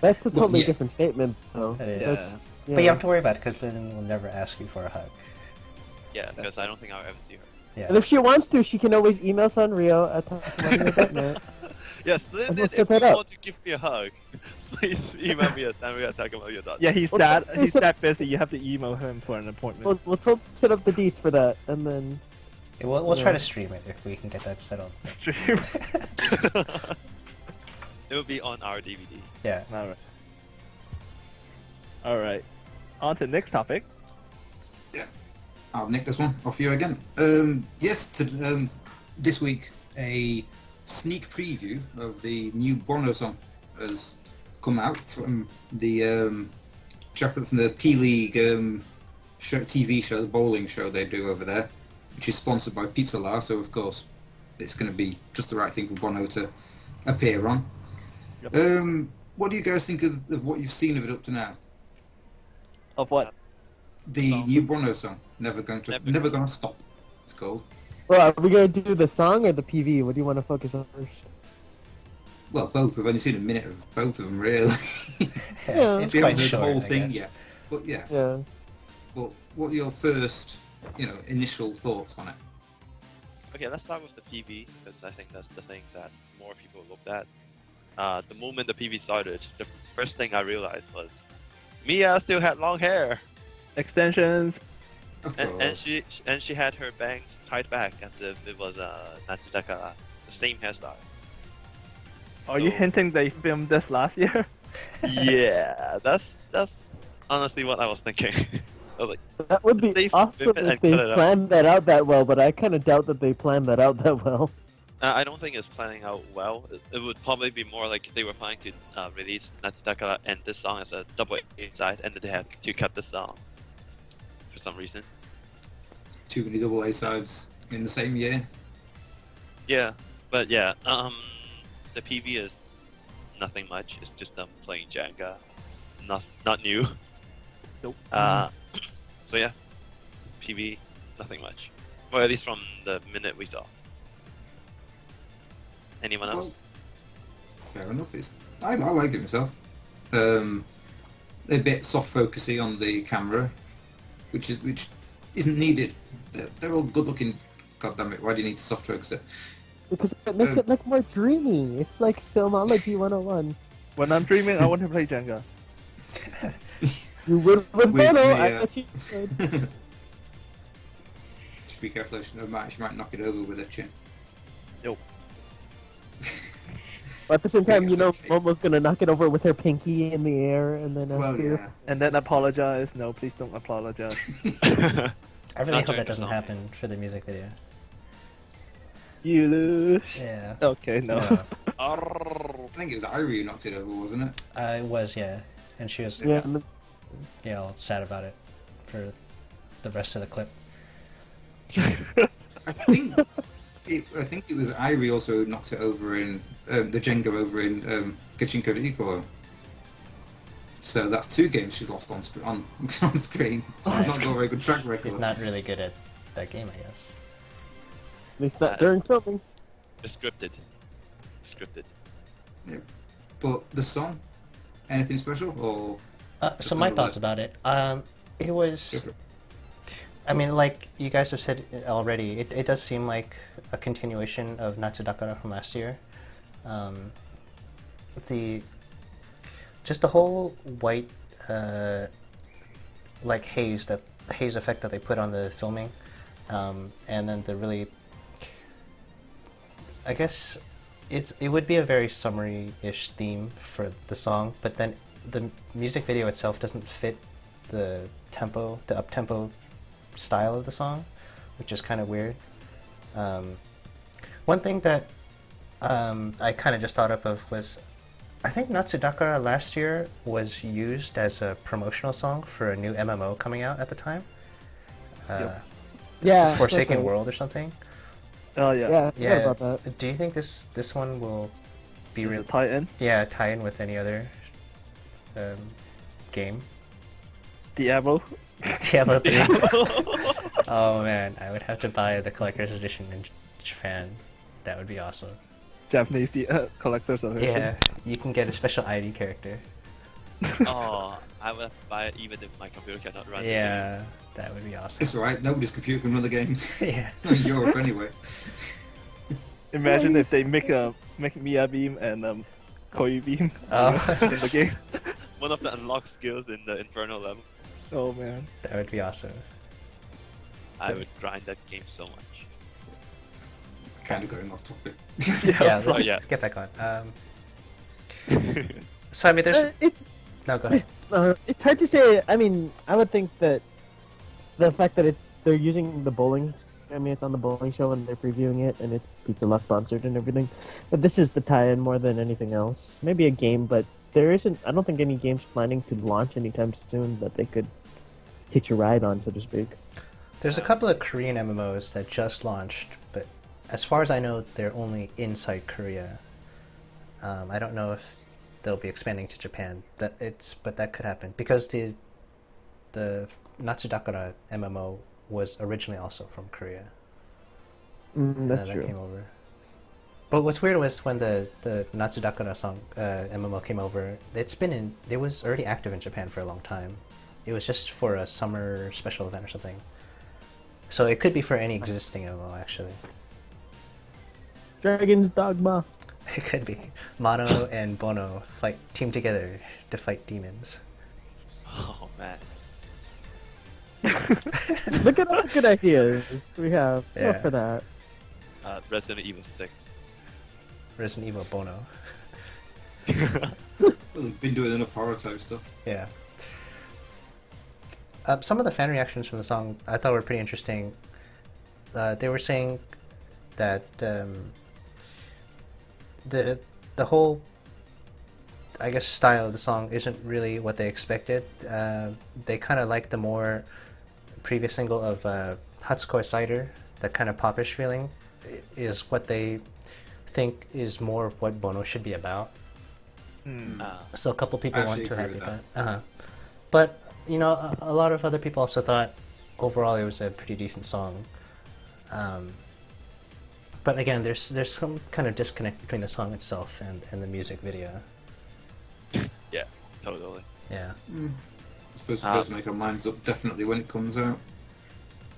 That's a Well, totally yeah. different statement, though. It is. That's- But you have to worry about it because Lynn will never ask you for a hug. Yeah, because I don't think I'll ever see her. Yeah. And if she wants to, she can always email Sanrio at TKMR. Yes, we'll Linden, set if you that up. want to give me a hug, Please email me and we're gonna talk about your thoughts. Yeah, he's that busy. You have to email him for an appointment. We'll set up the deets for that, and then Yeah, we'll try to stream it if we can get that set up. It will be on our DVD. Yeah. All right. On to the next topic. Yeah, I'll nick this one off you again. This week a sneak preview of the new Buono song has come out from the from the P League TV show, the bowling show they do over there, which is sponsored by Pizza La. So of course, it's going to be just the right thing for Bono to appear on. Yep. What do you guys think of what you've seen of it up to now? Of what? The new Buono song, Never Gonna Stop, it's called. Well, are we gonna do the song or the PV? What do you want to focus on first? Well, both. We've only seen a minute of both of them, really. Yeah. It's we quite haven't heard short, the whole I thing guess. yet. But yeah. Yeah. But what are your first, initial thoughts on it? Okay, let's start with the PV because I think that's the thing that more people looked at. The moment the PV started, the first thing I realized was Mia still had long hair, Extensions. Of course. and she had her bangs tied back as if it was Natsudaka, the same hairstyle. Are you hinting they filmed this last year? Yeah, that's honestly what I was thinking. I was like, That would be They awesome film it if and they cut it out. planned that out that well, but I kind of doubt that they planned that out that well. I don't think it's planning out well. It would probably be more like they were planning to release Natsudaka and this song as a double A side, and then they had to cut the song for some reason. Too many double A sides in the same year. Yeah, but yeah, the PV is nothing much. It's just them playing Jenga, not new. Nope. So yeah, PV, nothing much. Or at least from the minute we saw. Anyone else? Well, fair enough. I liked it myself. A bit soft focusy on the camera, which isn't needed. They're all good looking. God damn it! Why do you need to soft focus it? Because it makes it look more dreamy. It's like Filmology 101. When I'm dreaming, I want to play Jenga. You would with With Bono, me, I bet you would. Just be careful. She might knock it over with her chin. Nope. But at the same time, Think it's okay. Momo's gonna knock it over with her pinky in the air, and then Well, yeah. And then apologize. No, please don't apologize. I really Not hope during that the doesn't song. happen for the music video. You lose. Yeah. Okay, no. No. I think it was Irie who knocked it over, wasn't it? It was, yeah. And she was yeah. all sad about it for the rest of the clip. I think it was Irie also who knocked it over in the Jenga over in Gachinko Rikoro. So that's 2 games she's lost on screen. She's not got a very good track record. He's not really good at that game, I guess. At least not during filming. It's scripted. Yeah. But the song, anything special or? So my thoughts about it. It was. Different? I mean, like you guys have said already, it does seem like a continuation of Natsudakara from last year. Just the whole white, like haze effect that they put on the filming, and then the really, I guess, it would be a very summery-ish theme for the song, but then the music video itself doesn't fit the up-tempo style of the song, which is kind of weird. One thing that I kind of just thought up of was, I think Natsudakara last year was used as a promotional song for a new MMO coming out at the time. Yeah. Forsaken okay. World or something. Oh yeah. Yeah, I forgot about that. Do you think this one will be Is it tie in? tie in with any other game? Diablo. Diablo 3. Oh man, I would have to buy the collector's edition in Japan. That would be awesome. Japanese collector's edition. Yeah, you can get a special ID character. Oh, I would have to buy it even if my computer cannot run. Yeah, that would be awesome. It's alright, nobody's computer can run the game. Yeah. Not in Europe anyway. Imagine if they make Mia Beam and Koi beam Oh. in the game. One of the unlocked skills in the Inferno level. Oh man. That would be awesome. I would grind that game so much. Kind of going off topic. Yeah, let's, yeah. let's get back on. So I mean, there's It's no, go ahead. it's hard to say. I mean, I would think that the fact that they're using the bowling. I mean, it's on the bowling show and they're previewing it, and it's Pizza La sponsored and everything. But this is the tie-in more than anything else. Maybe a game, but there isn't. I don't think any game's planning to launch anytime soon that they could hitch a ride on, so to speak. There's a couple of Korean MMOs that just launched, but as far as I know, they're only inside Korea. I don't know if they'll be expanding to Japan. But that could happen because the Natsudakara MMO was originally also from Korea. That's That true. came over. But what's weird was when the Natsudakara song MMO came over, it was already active in Japan for a long time. It was just for a summer special event or something. So it could be for any existing MMO actually. Dragon's Dogma. It could be. Mano and Buono team together to fight demons. Oh man. Look at all the good ideas we have. Go Yeah. for that. Resident Evil 6. Resident Evil Buono. Well, they've been doing enough horror type stuff. Yeah. Some of the fan reactions from the song I thought were pretty interesting. They were saying that the whole, I guess, style of the song isn't really what they expected. They kind of like the more previous single of Hatsukoi Cider, that kind of popish feeling, is what they think is more of what Bono should be about. So a couple people I weren't actually too agree happy with with that. But, you know, a lot of other people also thought overall it was a pretty decent song. But again, there's some kind of disconnect between the song itself and the music video. Yeah, totally. Yeah. I suppose we better make our minds up definitely when it comes out.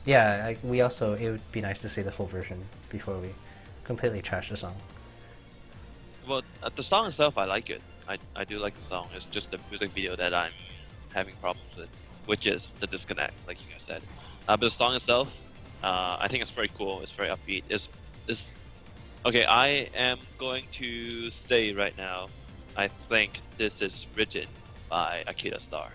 Yeah, it would be nice to see the full version before we completely trash the song. Well, the song itself, I like it. I do like the song. It's just the music video that I'm having problems with, which is the disconnect, like you guys said. But the song itself, I think it's very cool. It's very upbeat. It's okay. I am going to say right now, I think this is written by Akira Star.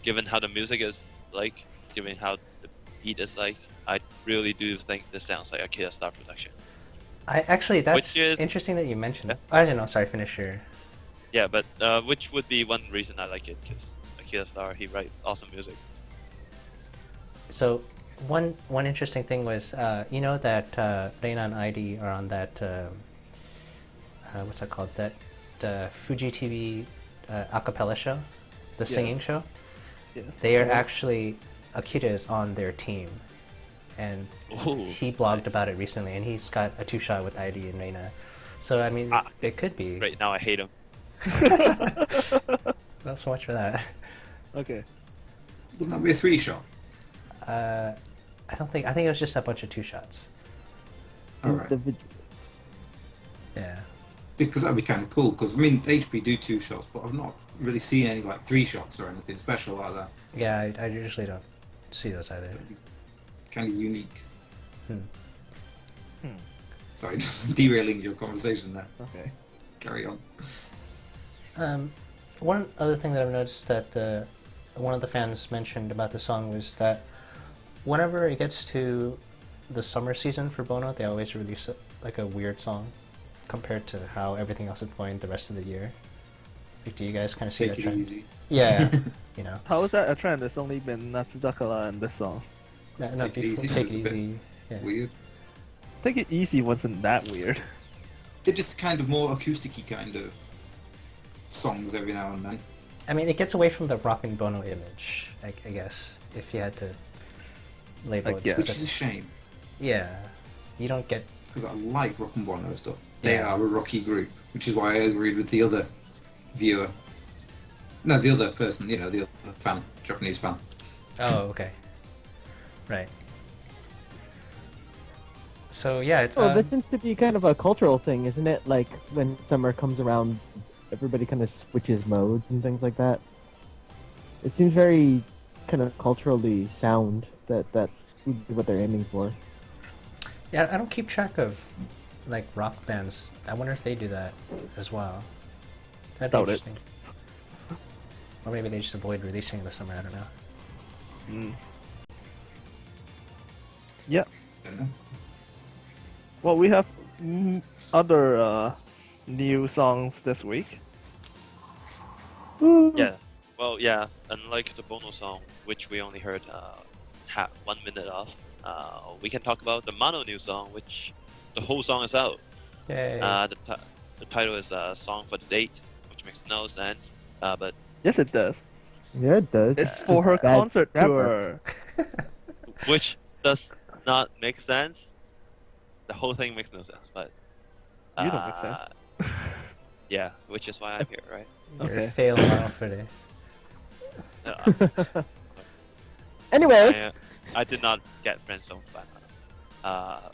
Given how the music is like, given how the beat is like, I really do think this sounds like Akira Star production. That's Which is- interesting that you mentioned. Yeah. I don't know. Sorry, finish your. Yeah, but which would be one reason I like it, because Akira Star, he writes awesome music. So, one interesting thing was, you know that Reina and ID are on that, what's that called? That Fuji TV acapella show, the singing show. Yeah. They are actually, Akira is on their team, and Ooh. he blogged about it recently, and he's got a 2-shot with ID and Reina. So I mean, it could be. Right now I hate him. Not so much for that. Okay. Wouldn't that be a 3-shot? I think it was just a bunch of 2-shots. Alright. Individuals. Yeah. Because that'd be kind of cool, because I mean, HP do 2-shots, but I've not really seen any like 3-shots or anything special like that. Yeah, I usually don't see those either. That'd be kind of unique. Hmm. Sorry, just derailing your conversation there. Okay. Carry on. One other thing that I've noticed that one of the fans mentioned about the song was that whenever it gets to the summer season for Bono, they always release like a weird song compared to how everything else is going the rest of the year. Like, do you guys kind of see Take that it trend? easy. Yeah, you know. How is that a trend? There's only been Natsudakara and this song. No, Take it easy Take was it a bit easy. Yeah. Weird. Take It Easy wasn't that weird. They're just kind of more acoustic-y kind of songs every now and then. I mean, it gets away from the rock and Bono image, I guess, if you had to label I it. guess. Which is a specific- shame, Yeah, you don't get. because I like Rock and Bono stuff. They Yeah. are a rocky group, which is why I agreed with the other viewer. No, the other person, you know, the other fan, Japanese fan. Oh, okay. Right. So yeah, Oh, that seems to be kind of a cultural thing, isn't it? Like when summer comes around, everybody kind of switches modes and things like that. It seems very kind of culturally sound that would be what they're aiming for. yeah, I don't keep track of like rock bands. I wonder if they do that as well. That'd be Doubt it. interesting. Or maybe they just avoid releasing in the summer. I don't know. Yeah. Don't know. Well, we have other new songs this week. Yeah. Well, yeah. Unlike the Buono song, which we only heard 1 minute of, we can talk about the Mano new song, which the whole song is out. Yay! The title is "Song for the Date," which makes no sense. But Yes, it does. Yeah, it does. It's for her Bad concert grammar. tour. which does not make sense. The whole thing makes no sense. But You don't make sense. yeah, which is why I'm here, right? Okay. Fail Mano for the. Anyway, I did not get friend zoned by Mano.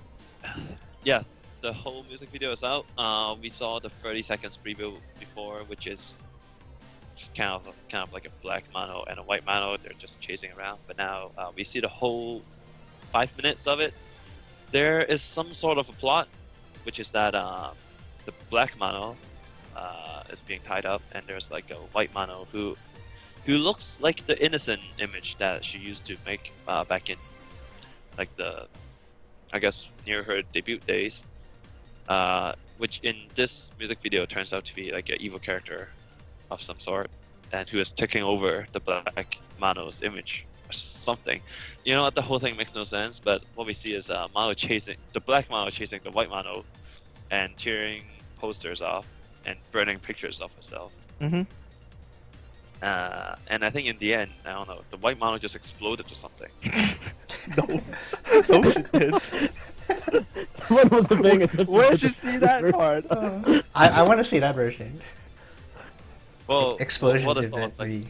Yeah, the whole music video is out. We saw the 30 seconds preview before, which is kind of like a black Mano and a white Mano. They're just chasing around. But now we see the whole 5 minutes of it. There is some sort of a plot, which is that the black Mano is being tied up, and there's like a white Mano who looks like the innocent image that she used to make back in like I guess near her debut days, which in this music video turns out to be like an evil character of some sort, and who is taking over the black Mano's image or something. You know what? The whole thing makes no sense, but what we see is the black Mano chasing the white Mano, and tearing posters off and burning pictures of herself. Mm-hmm. And I think in the end, I don't know, the white Mano just exploded or something. No. No, she did. someone wasn't paying attention. Where to did you the see that verse. part? I want to see that version. Well, Explosion what it event. was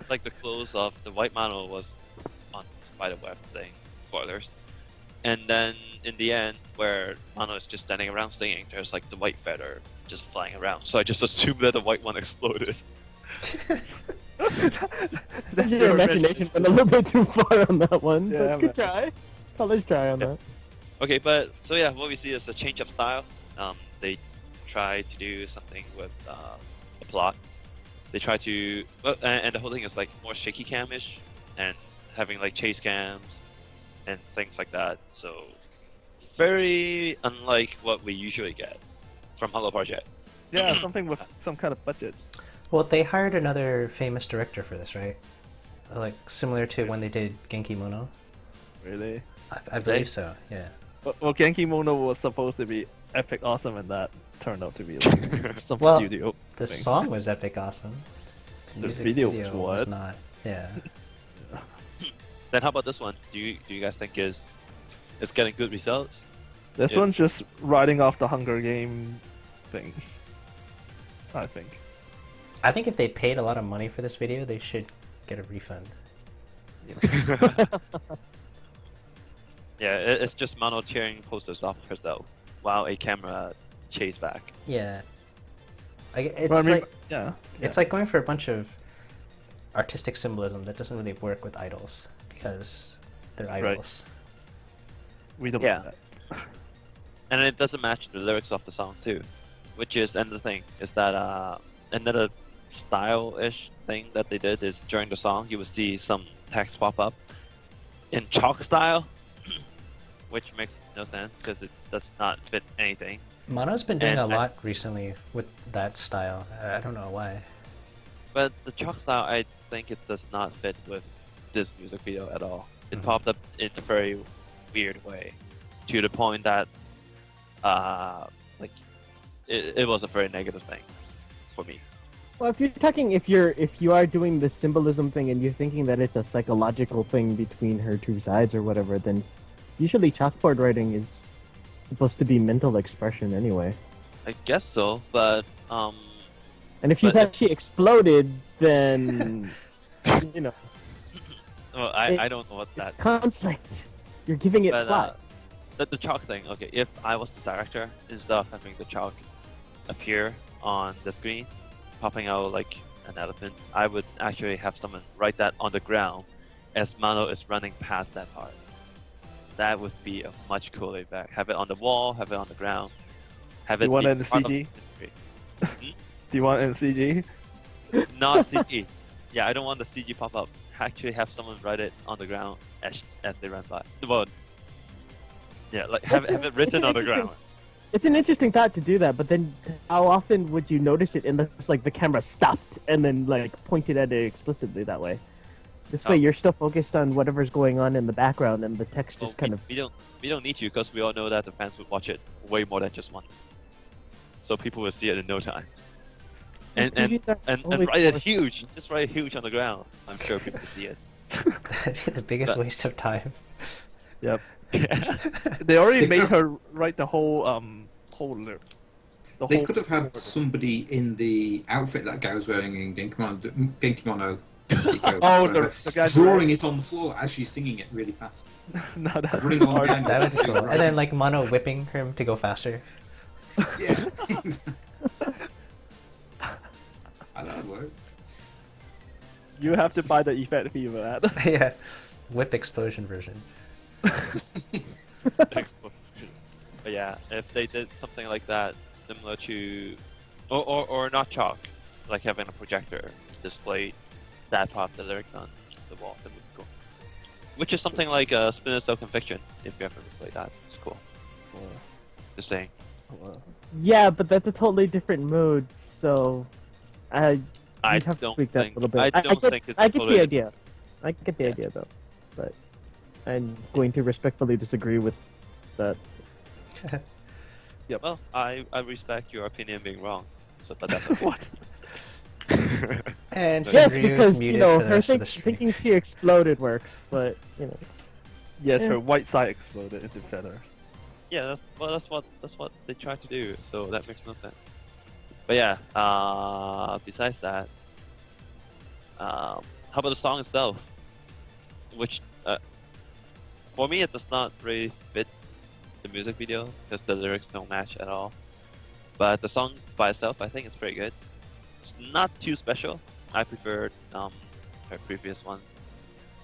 like the close of the white Mano was on Spiderweb thing, spoilers. And then in the end, where Mano is just standing around singing, there's like the white feather just flying around. So I just assumed that the white one exploded. Your imagination went a little bit too far on that one. Yeah, but good try. College try on that. Okay, but so yeah, what we see is a change of style. They try to do something with a plot. They try to, and the whole thing is like more shaky cam-ish, and having like chase cams and things like that. So very unlike what we usually get from Hello Project. Yeah, something with some kind of budget. Well, they hired another famous director for this, right? Like similar to when they did Genki Mono. Really? I believe so. Yeah. Well, Genki Mono was supposed to be epic awesome, and that turned out to be like some Well, studio The thing. song was epic awesome. The music video was was not. Yeah. Then how about this one? Do you guys think it's getting good results? This Yeah. one's just riding off the Hunger Game thing. I think. I think if they paid a lot of money for this video, they should get a refund. Yeah, it's just Mano tearing posters off of herself while a camera chase back. Yeah. It's Well, I mean, like yeah. it's like going for a bunch of artistic symbolism that doesn't really work with idols because they're idols. We don't Yeah. want that. And it doesn't match the lyrics of the song too, which is another thing, is that another style-ish thing that they did is during the song you would see some text pop up in chalk style, which makes no sense because it does not fit anything. Mano's been doing And a lot recently with that style. I don't know why. But the chalk style, I think it does not fit with this music video at all. It Mhm. popped up in a very weird way, to the point that like it was a very negative thing for me. Well, if you're talking, if you are doing the symbolism thing and you're thinking that it's a psychological thing between her two sides or whatever, then usually chalkboard writing is supposed to be mental expression anyway. I guess so, but And if you But thought she exploded, then you know, well, I don't know what that. conflict. You're giving it But plot. the chalk thing. Okay, if I was the director, instead of having the chalk appear on the screen, popping out like an elephant, I would actually have someone write that on the ground as Mano is running past that part. That would be a much cooler effect. Have it on the wall, have it on the ground, have it. You want be it in part of CG? the history. Do you want it in CG? Not CG. Yeah, I don't want the CG pop up. Actually, have someone write it on the ground as they run by. Well, yeah, like have it written on the ground. It's an interesting thought to do that, but then how often would you notice it unless like the camera stopped and then like pointed at it explicitly that way? This way you're still focused on whatever's going on in the background and the text just kind of... We don't need to, because we all know that the fans would watch it way more than just once. So people will see it in no time. And write it huge. Just write it huge on the ground. I'm sure people will see it. That'd be the biggest waste of time. Yep. They already made her write the whole lyric. They could have had somebody in the outfit that guy was wearing in Genkimono. Oh, the guy drawing it on the floor as she's singing it really fast. No, that's Running along hard. behind That her. was cool. And then like Mano whipping him to go faster. Yeah. I know that'd work. You have to buy the effect fee for that. Yeah. Whip explosion version. But yeah, if they did something like that, similar to, or not chalk, like having a projector display that part of the lyrics on the wall, that would be cool. Which is something like Splinter Cell Conviction, if you ever played that. It's cool. Just saying. Yeah, but that's a totally different mode, so I have to tweak that a little bit. I don't think it's I get totally the idea. I get the idea though, but I'm going to respectfully disagree with that. Yeah, well, I respect your opinion being wrong. So, but that's okay. What? And Yes, Ryu's because muted you know for the her rest of the stream. thinking she exploded works, but you know. Yes, Yeah. her white side exploded into feather. Yeah, that's what they try to do. So that makes no sense. But yeah, besides that, how about the song itself? Which, for me, it does not really fit the music video because the lyrics don't match at all. But the song by itself, I think it's pretty good. It's not too special. I preferred her previous one,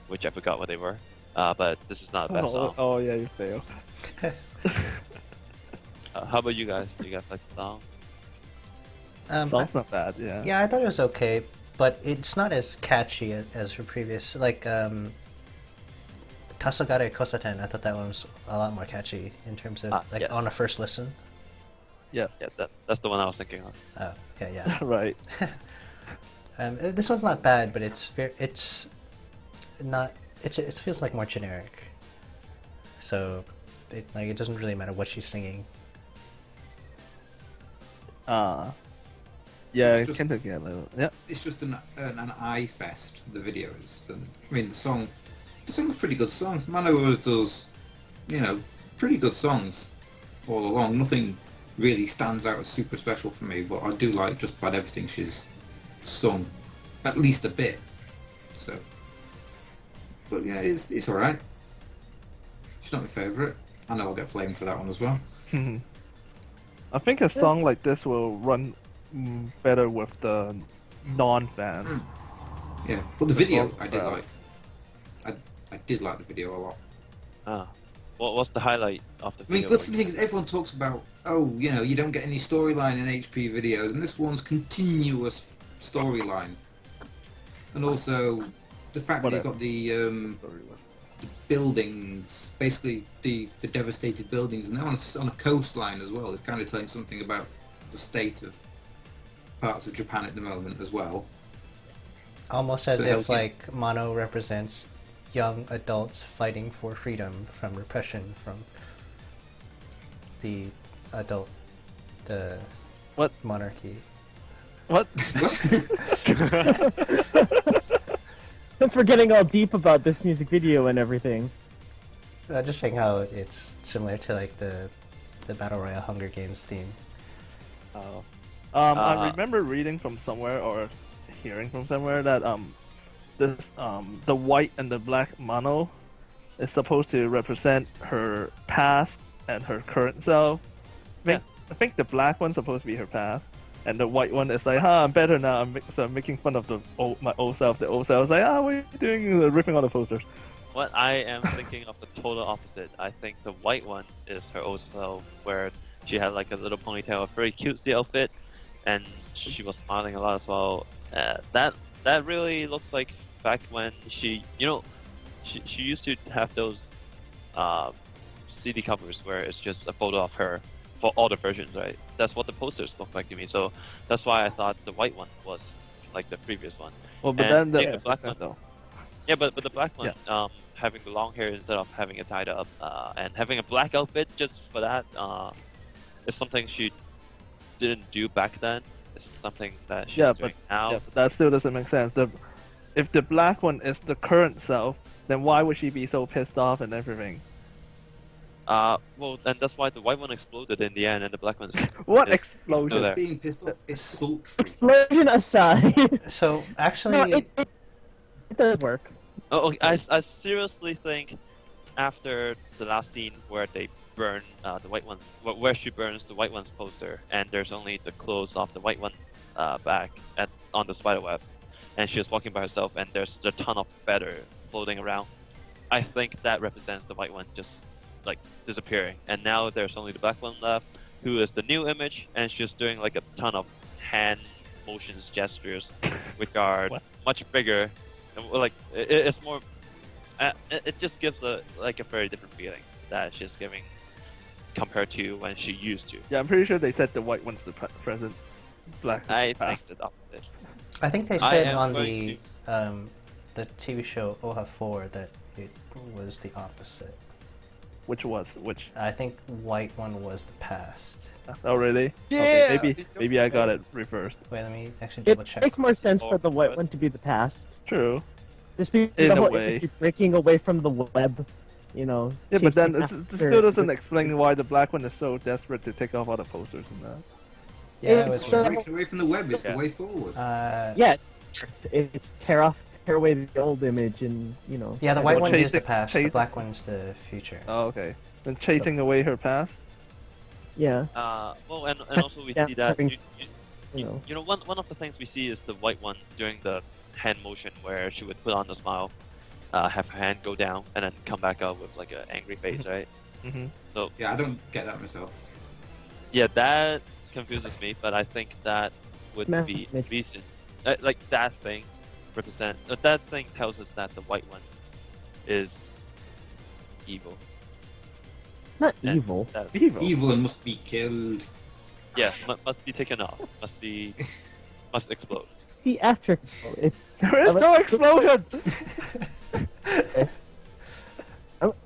which I forgot what they were. But this is not a bad song. Oh yeah, you fail. How about you guys? Do you guys like the song? Song's not bad, yeah. Yeah, I thought it was okay, but it's not as catchy as her previous. Like, Tasogare Kosaten, I thought that one was a lot more catchy in terms of, like, yeah. on a first listen. Yeah. Yeah, that's the one I was thinking of. Oh, okay, yeah. Right. This one's not bad, but it feels like more generic. So, it doesn't really matter what she's singing. Yeah, It's it just- can take a little. Yeah. It's just an eye fest. The video is. I mean, the song's a pretty good song. Mano always does, pretty good songs all along. Nothing really stands out as super special for me, but I do like just about everything she's sung, at least a bit. So, but yeah, it's all right. She's not my favourite. I know I'll get flamed for that one as well. I think a song like this will run better with the non-fans. Yeah, but the video I did Well. like. I did like the video a lot. What's the highlight of the I mean, video? that's the thing is, everyone talks about, you don't get any storyline in HP videos, and this one's continuous storyline. And also, the fact that you've got the buildings, basically the devastated buildings, and they're on a coastline as well. It's kind of telling something about the state of parts of Japan at the moment as well. Almost as So if, helps you- like, Mano represents young adults fighting for freedom from repression from the What? monarchy. What? Since we're getting all deep about this music video and everything. Just saying how it's similar to, like, the Battle Royale Hunger Games theme. Oh. I remember reading from somewhere or hearing from somewhere that this the white and the black Mano is supposed to represent her past and her current self. I think the black one's supposed to be her past, and the white one is like, I'm better now. So I'm making fun of my old self. The old self is like, what are you doing? Ripping on the posters. What I am thinking of the total opposite. I think the white one is her old self, where she had like a little ponytail, a very cutesy outfit, and she was smiling a lot as well. That really looks like back when she used to have those CD covers where it's just a photo of her for all the versions, right? That's what the posters look like to me. So that's why I thought the white one was like the previous one. Well, but and then the black one though. Yeah, but the black one, having the long hair instead of having it tied up, and having a black outfit just for that, is something she didn't do back then. It's something that she's doing now. Yeah, but that still doesn't make sense. If the black one is the current self, then why would she be so pissed off and everything? Well, and that's why the white one exploded in the end, and the black one's What still explosion? there. Being pissed off is sultry. Explosion aside, So actually, no, it does work. Oh, I seriously think after the last scene where they burn the white one, where she burns the white one's poster, and there's only the clothes of the white one back on the spiderweb, and she was walking by herself, and there's a ton of feather floating around. I think that represents the white one just like disappearing, and now there's only the black one left, who is the new image, and she's doing like a ton of hand motions, gestures, which are much bigger. And, like it's more, it just gives a very different feeling that she's giving compared to when she used to. Yeah, I'm pretty sure they said the white one's the present, black. I past. think the opposite. I think they said on the TV show OHA 4 that it was the opposite. Which? I think white one was the past. Oh really? Yeah. Okay, maybe I got it reversed. Wait, let me actually It double check. makes more sense for the white one to be the past. True. Just because In the a whole way. image is breaking away from the web, you know. Yeah, but then chasing this after- still doesn't explain why the black one is so desperate to take off all the posters and that. Yeah, it It's was. so- Breaking away from the web is Yeah. the way forward. Yeah, it's tear away the old image, and you know. Yeah, the white one is the Chasing- past. The chasing- black one's the future. Oh, okay. Then chasing away her past. Yeah, Well, and also we Yeah, see that having- you know one of the things we see is the white one doing the hand motion where she would put on the smile, have her hand go down, and then come back up with like an angry face, right? Mm-hmm. So Yeah, I don't get that myself. yeah, that confuses me, but I think that would Math be image. reason. Like that thing that thing tells us that the white one is evil. not And evil. that- Evil. Evil and must be killed. yeah, must be taken off. Must explode. Theatrical. It's There is no explosion.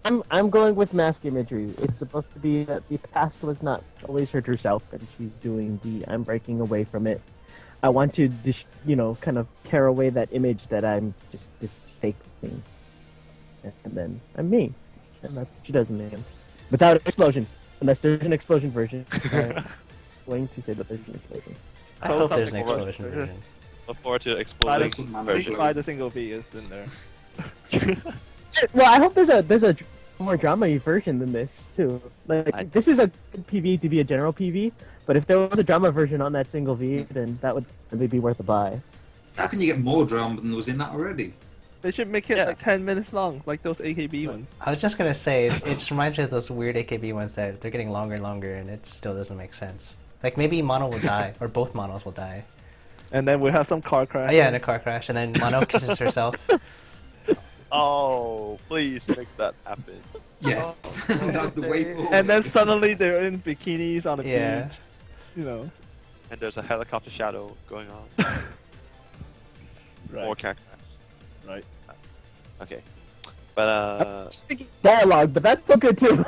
I'm going with mask imagery. It's supposed to be that the past was not always her true self, and she's doing I'm breaking away from it. I want to, kind of tear away that image that I'm just this fake thing, and then I'm me, and that's what she does in the end, without explosions, unless there's an explosion version. I'm going to say that there's an explosion. I hope there's an something explosion worse. version. Look forward to By exploding That's what Mano version. By the single V is in there. Well, I hope there's a more drama-y version than this too. Like this is a good PV to be a general PV, but if there was a drama version on that single V, then that would really be worth a buy. How can you get more drama than there was in that already? They should make it Yeah. like 10 minutes long, like those AKB ones. I was just gonna say, it just reminds me of those weird AKB ones that they're getting longer and longer, and it still doesn't make sense. Like maybe Mono will die, or both Monos will die. And then we have some car crash. Yeah, in a car crash, and then Mono kisses herself. Oh, please make that happen. Yes, that's the way forward. And then suddenly they're in bikinis on the Yeah. beach. You know. And there's a helicopter shadow going on. Right. More cactus. Right. Okay. But I was just thinking dialogue, but that's so good too.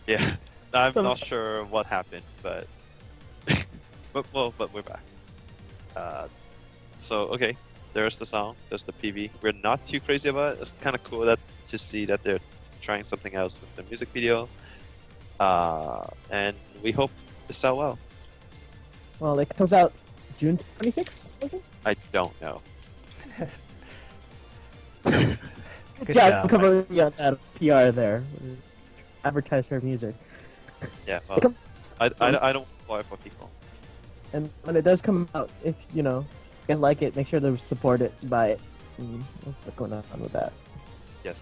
yeah. I'm not sure what happened, but but we're back. So okay, there's the song, there's the PV. We're not too crazy about it. It's kind of cool to see that they're trying something else with the music video. And we hope to sell well. Well, it comes out June 26th. I don't know. Good job job. covering on that PR there. Advertise her music. Yeah, well, I don't spoil for people. And when it does come out, if you guys like it, make sure to support it, buy it. What's going on with that? Yes.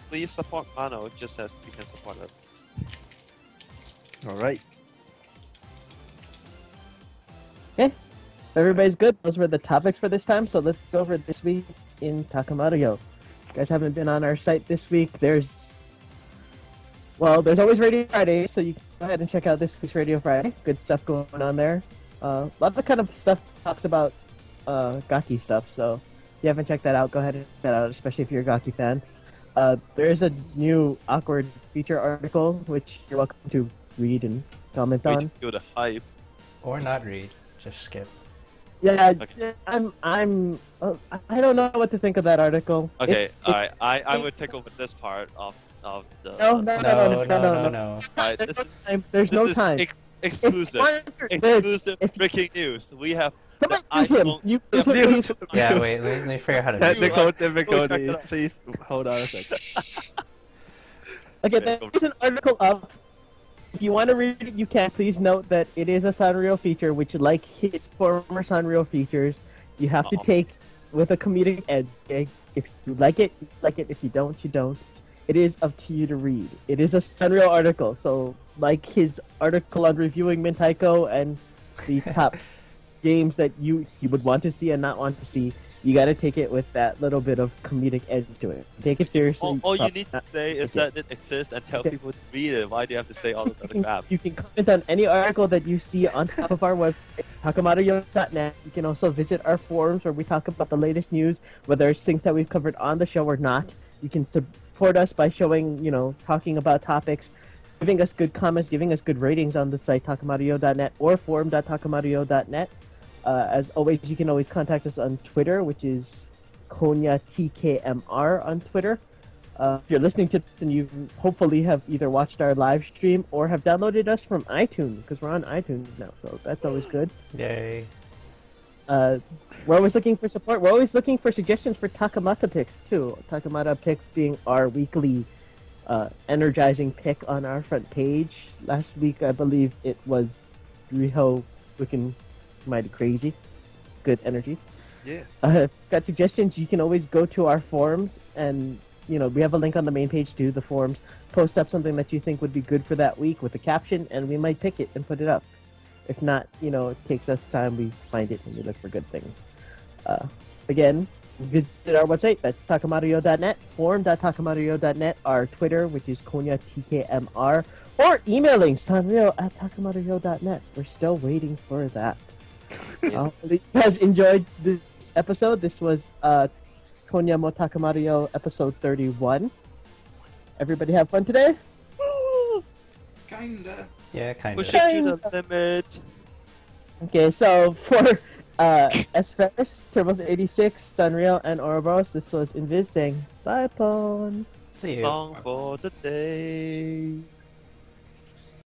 Please support Mano just as we can support us. Alright. Okay, everybody's good. Those were the topics for this time, so let's go over this week in Takamario. If you guys haven't been on our site this week, there's always Radio Friday, so you can go ahead and check out this week's Radio Friday. Good stuff going on there. A lot of kind of stuff talks about Gaki stuff, so if you haven't checked that out, go ahead and check that out, especially if you're a Gaki fan. There is a new awkward feature article, which you're welcome to read and comment Wait on. to feel the hype. Or not read. Just skip. Yeah, Okay. I don't know what to think of that article. Okay, alright. I will take over this part of the. No. Alright, this is There's no this is time. Exclusive. Exclusive breaking news. We have the Somebody use him. iPhone. Yeah, wait, let me figure out how to do it. Technical Check it difficulties. out. Please hold on a second. Okay, there's an article up. If you want to read it, you can. Please note that it is a Sanrio feature, which, like his former Sanrio features, you have to take with a comedic edge. Okay? If you like it, you like it. If you don't, you don't. It is up to you to read. It is a Sanrio article, so like his article on reviewing Mentaiko and the top games that he would want to see and not want to see, you gotta take it with that little bit of comedic edge to it. Take it seriously. All you need to say is that it exists and tell people to read it. Why do you have to say all this other crap? You can comment on any article that you see on top of our website, takamario.net. You can also visit our forums where we talk about the latest news, whether it's things that we've covered on the show or not. You can support us by showing, talking about topics, giving us good comments, giving us good ratings on the site, takamario.net or forum.takamario.net. As always, you can always contact us on Twitter, which is Konya TKMR on Twitter. If you're listening to this and you hopefully have either watched our live stream or have downloaded us from iTunes, because we're on iTunes now, so that's always good. Yay. We're always looking for support. We're always looking for suggestions for Takamata picks, too. Takamata picks being our weekly energizing pick on our front page. Last week, I believe it was Riho looking mighty crazy. Good energy. Yeah. Got suggestions, you can always go to our forums, and we have a link on the main page to the forums. Post up something that you think would be good for that week with a caption, and we might pick it and put it up. If not, it takes us time. We find it and we look for good things. Again, visit our website. That's takamario.net, forum.takamario.net, our Twitter, which is Konya TKMR, or emailing sanrio@takamario.net. We're still waiting for that. Hope you guys enjoyed this episode. This was Konya mo Takamario episode 31. Everybody have fun today? Woo! Kinda. Yeah, kind Push of. it to the limit. Okay, so for S-Ferris, Turbos86, Sunreal, and Ouroboros, this was Invis saying bye, Pon. See you. Song for the day.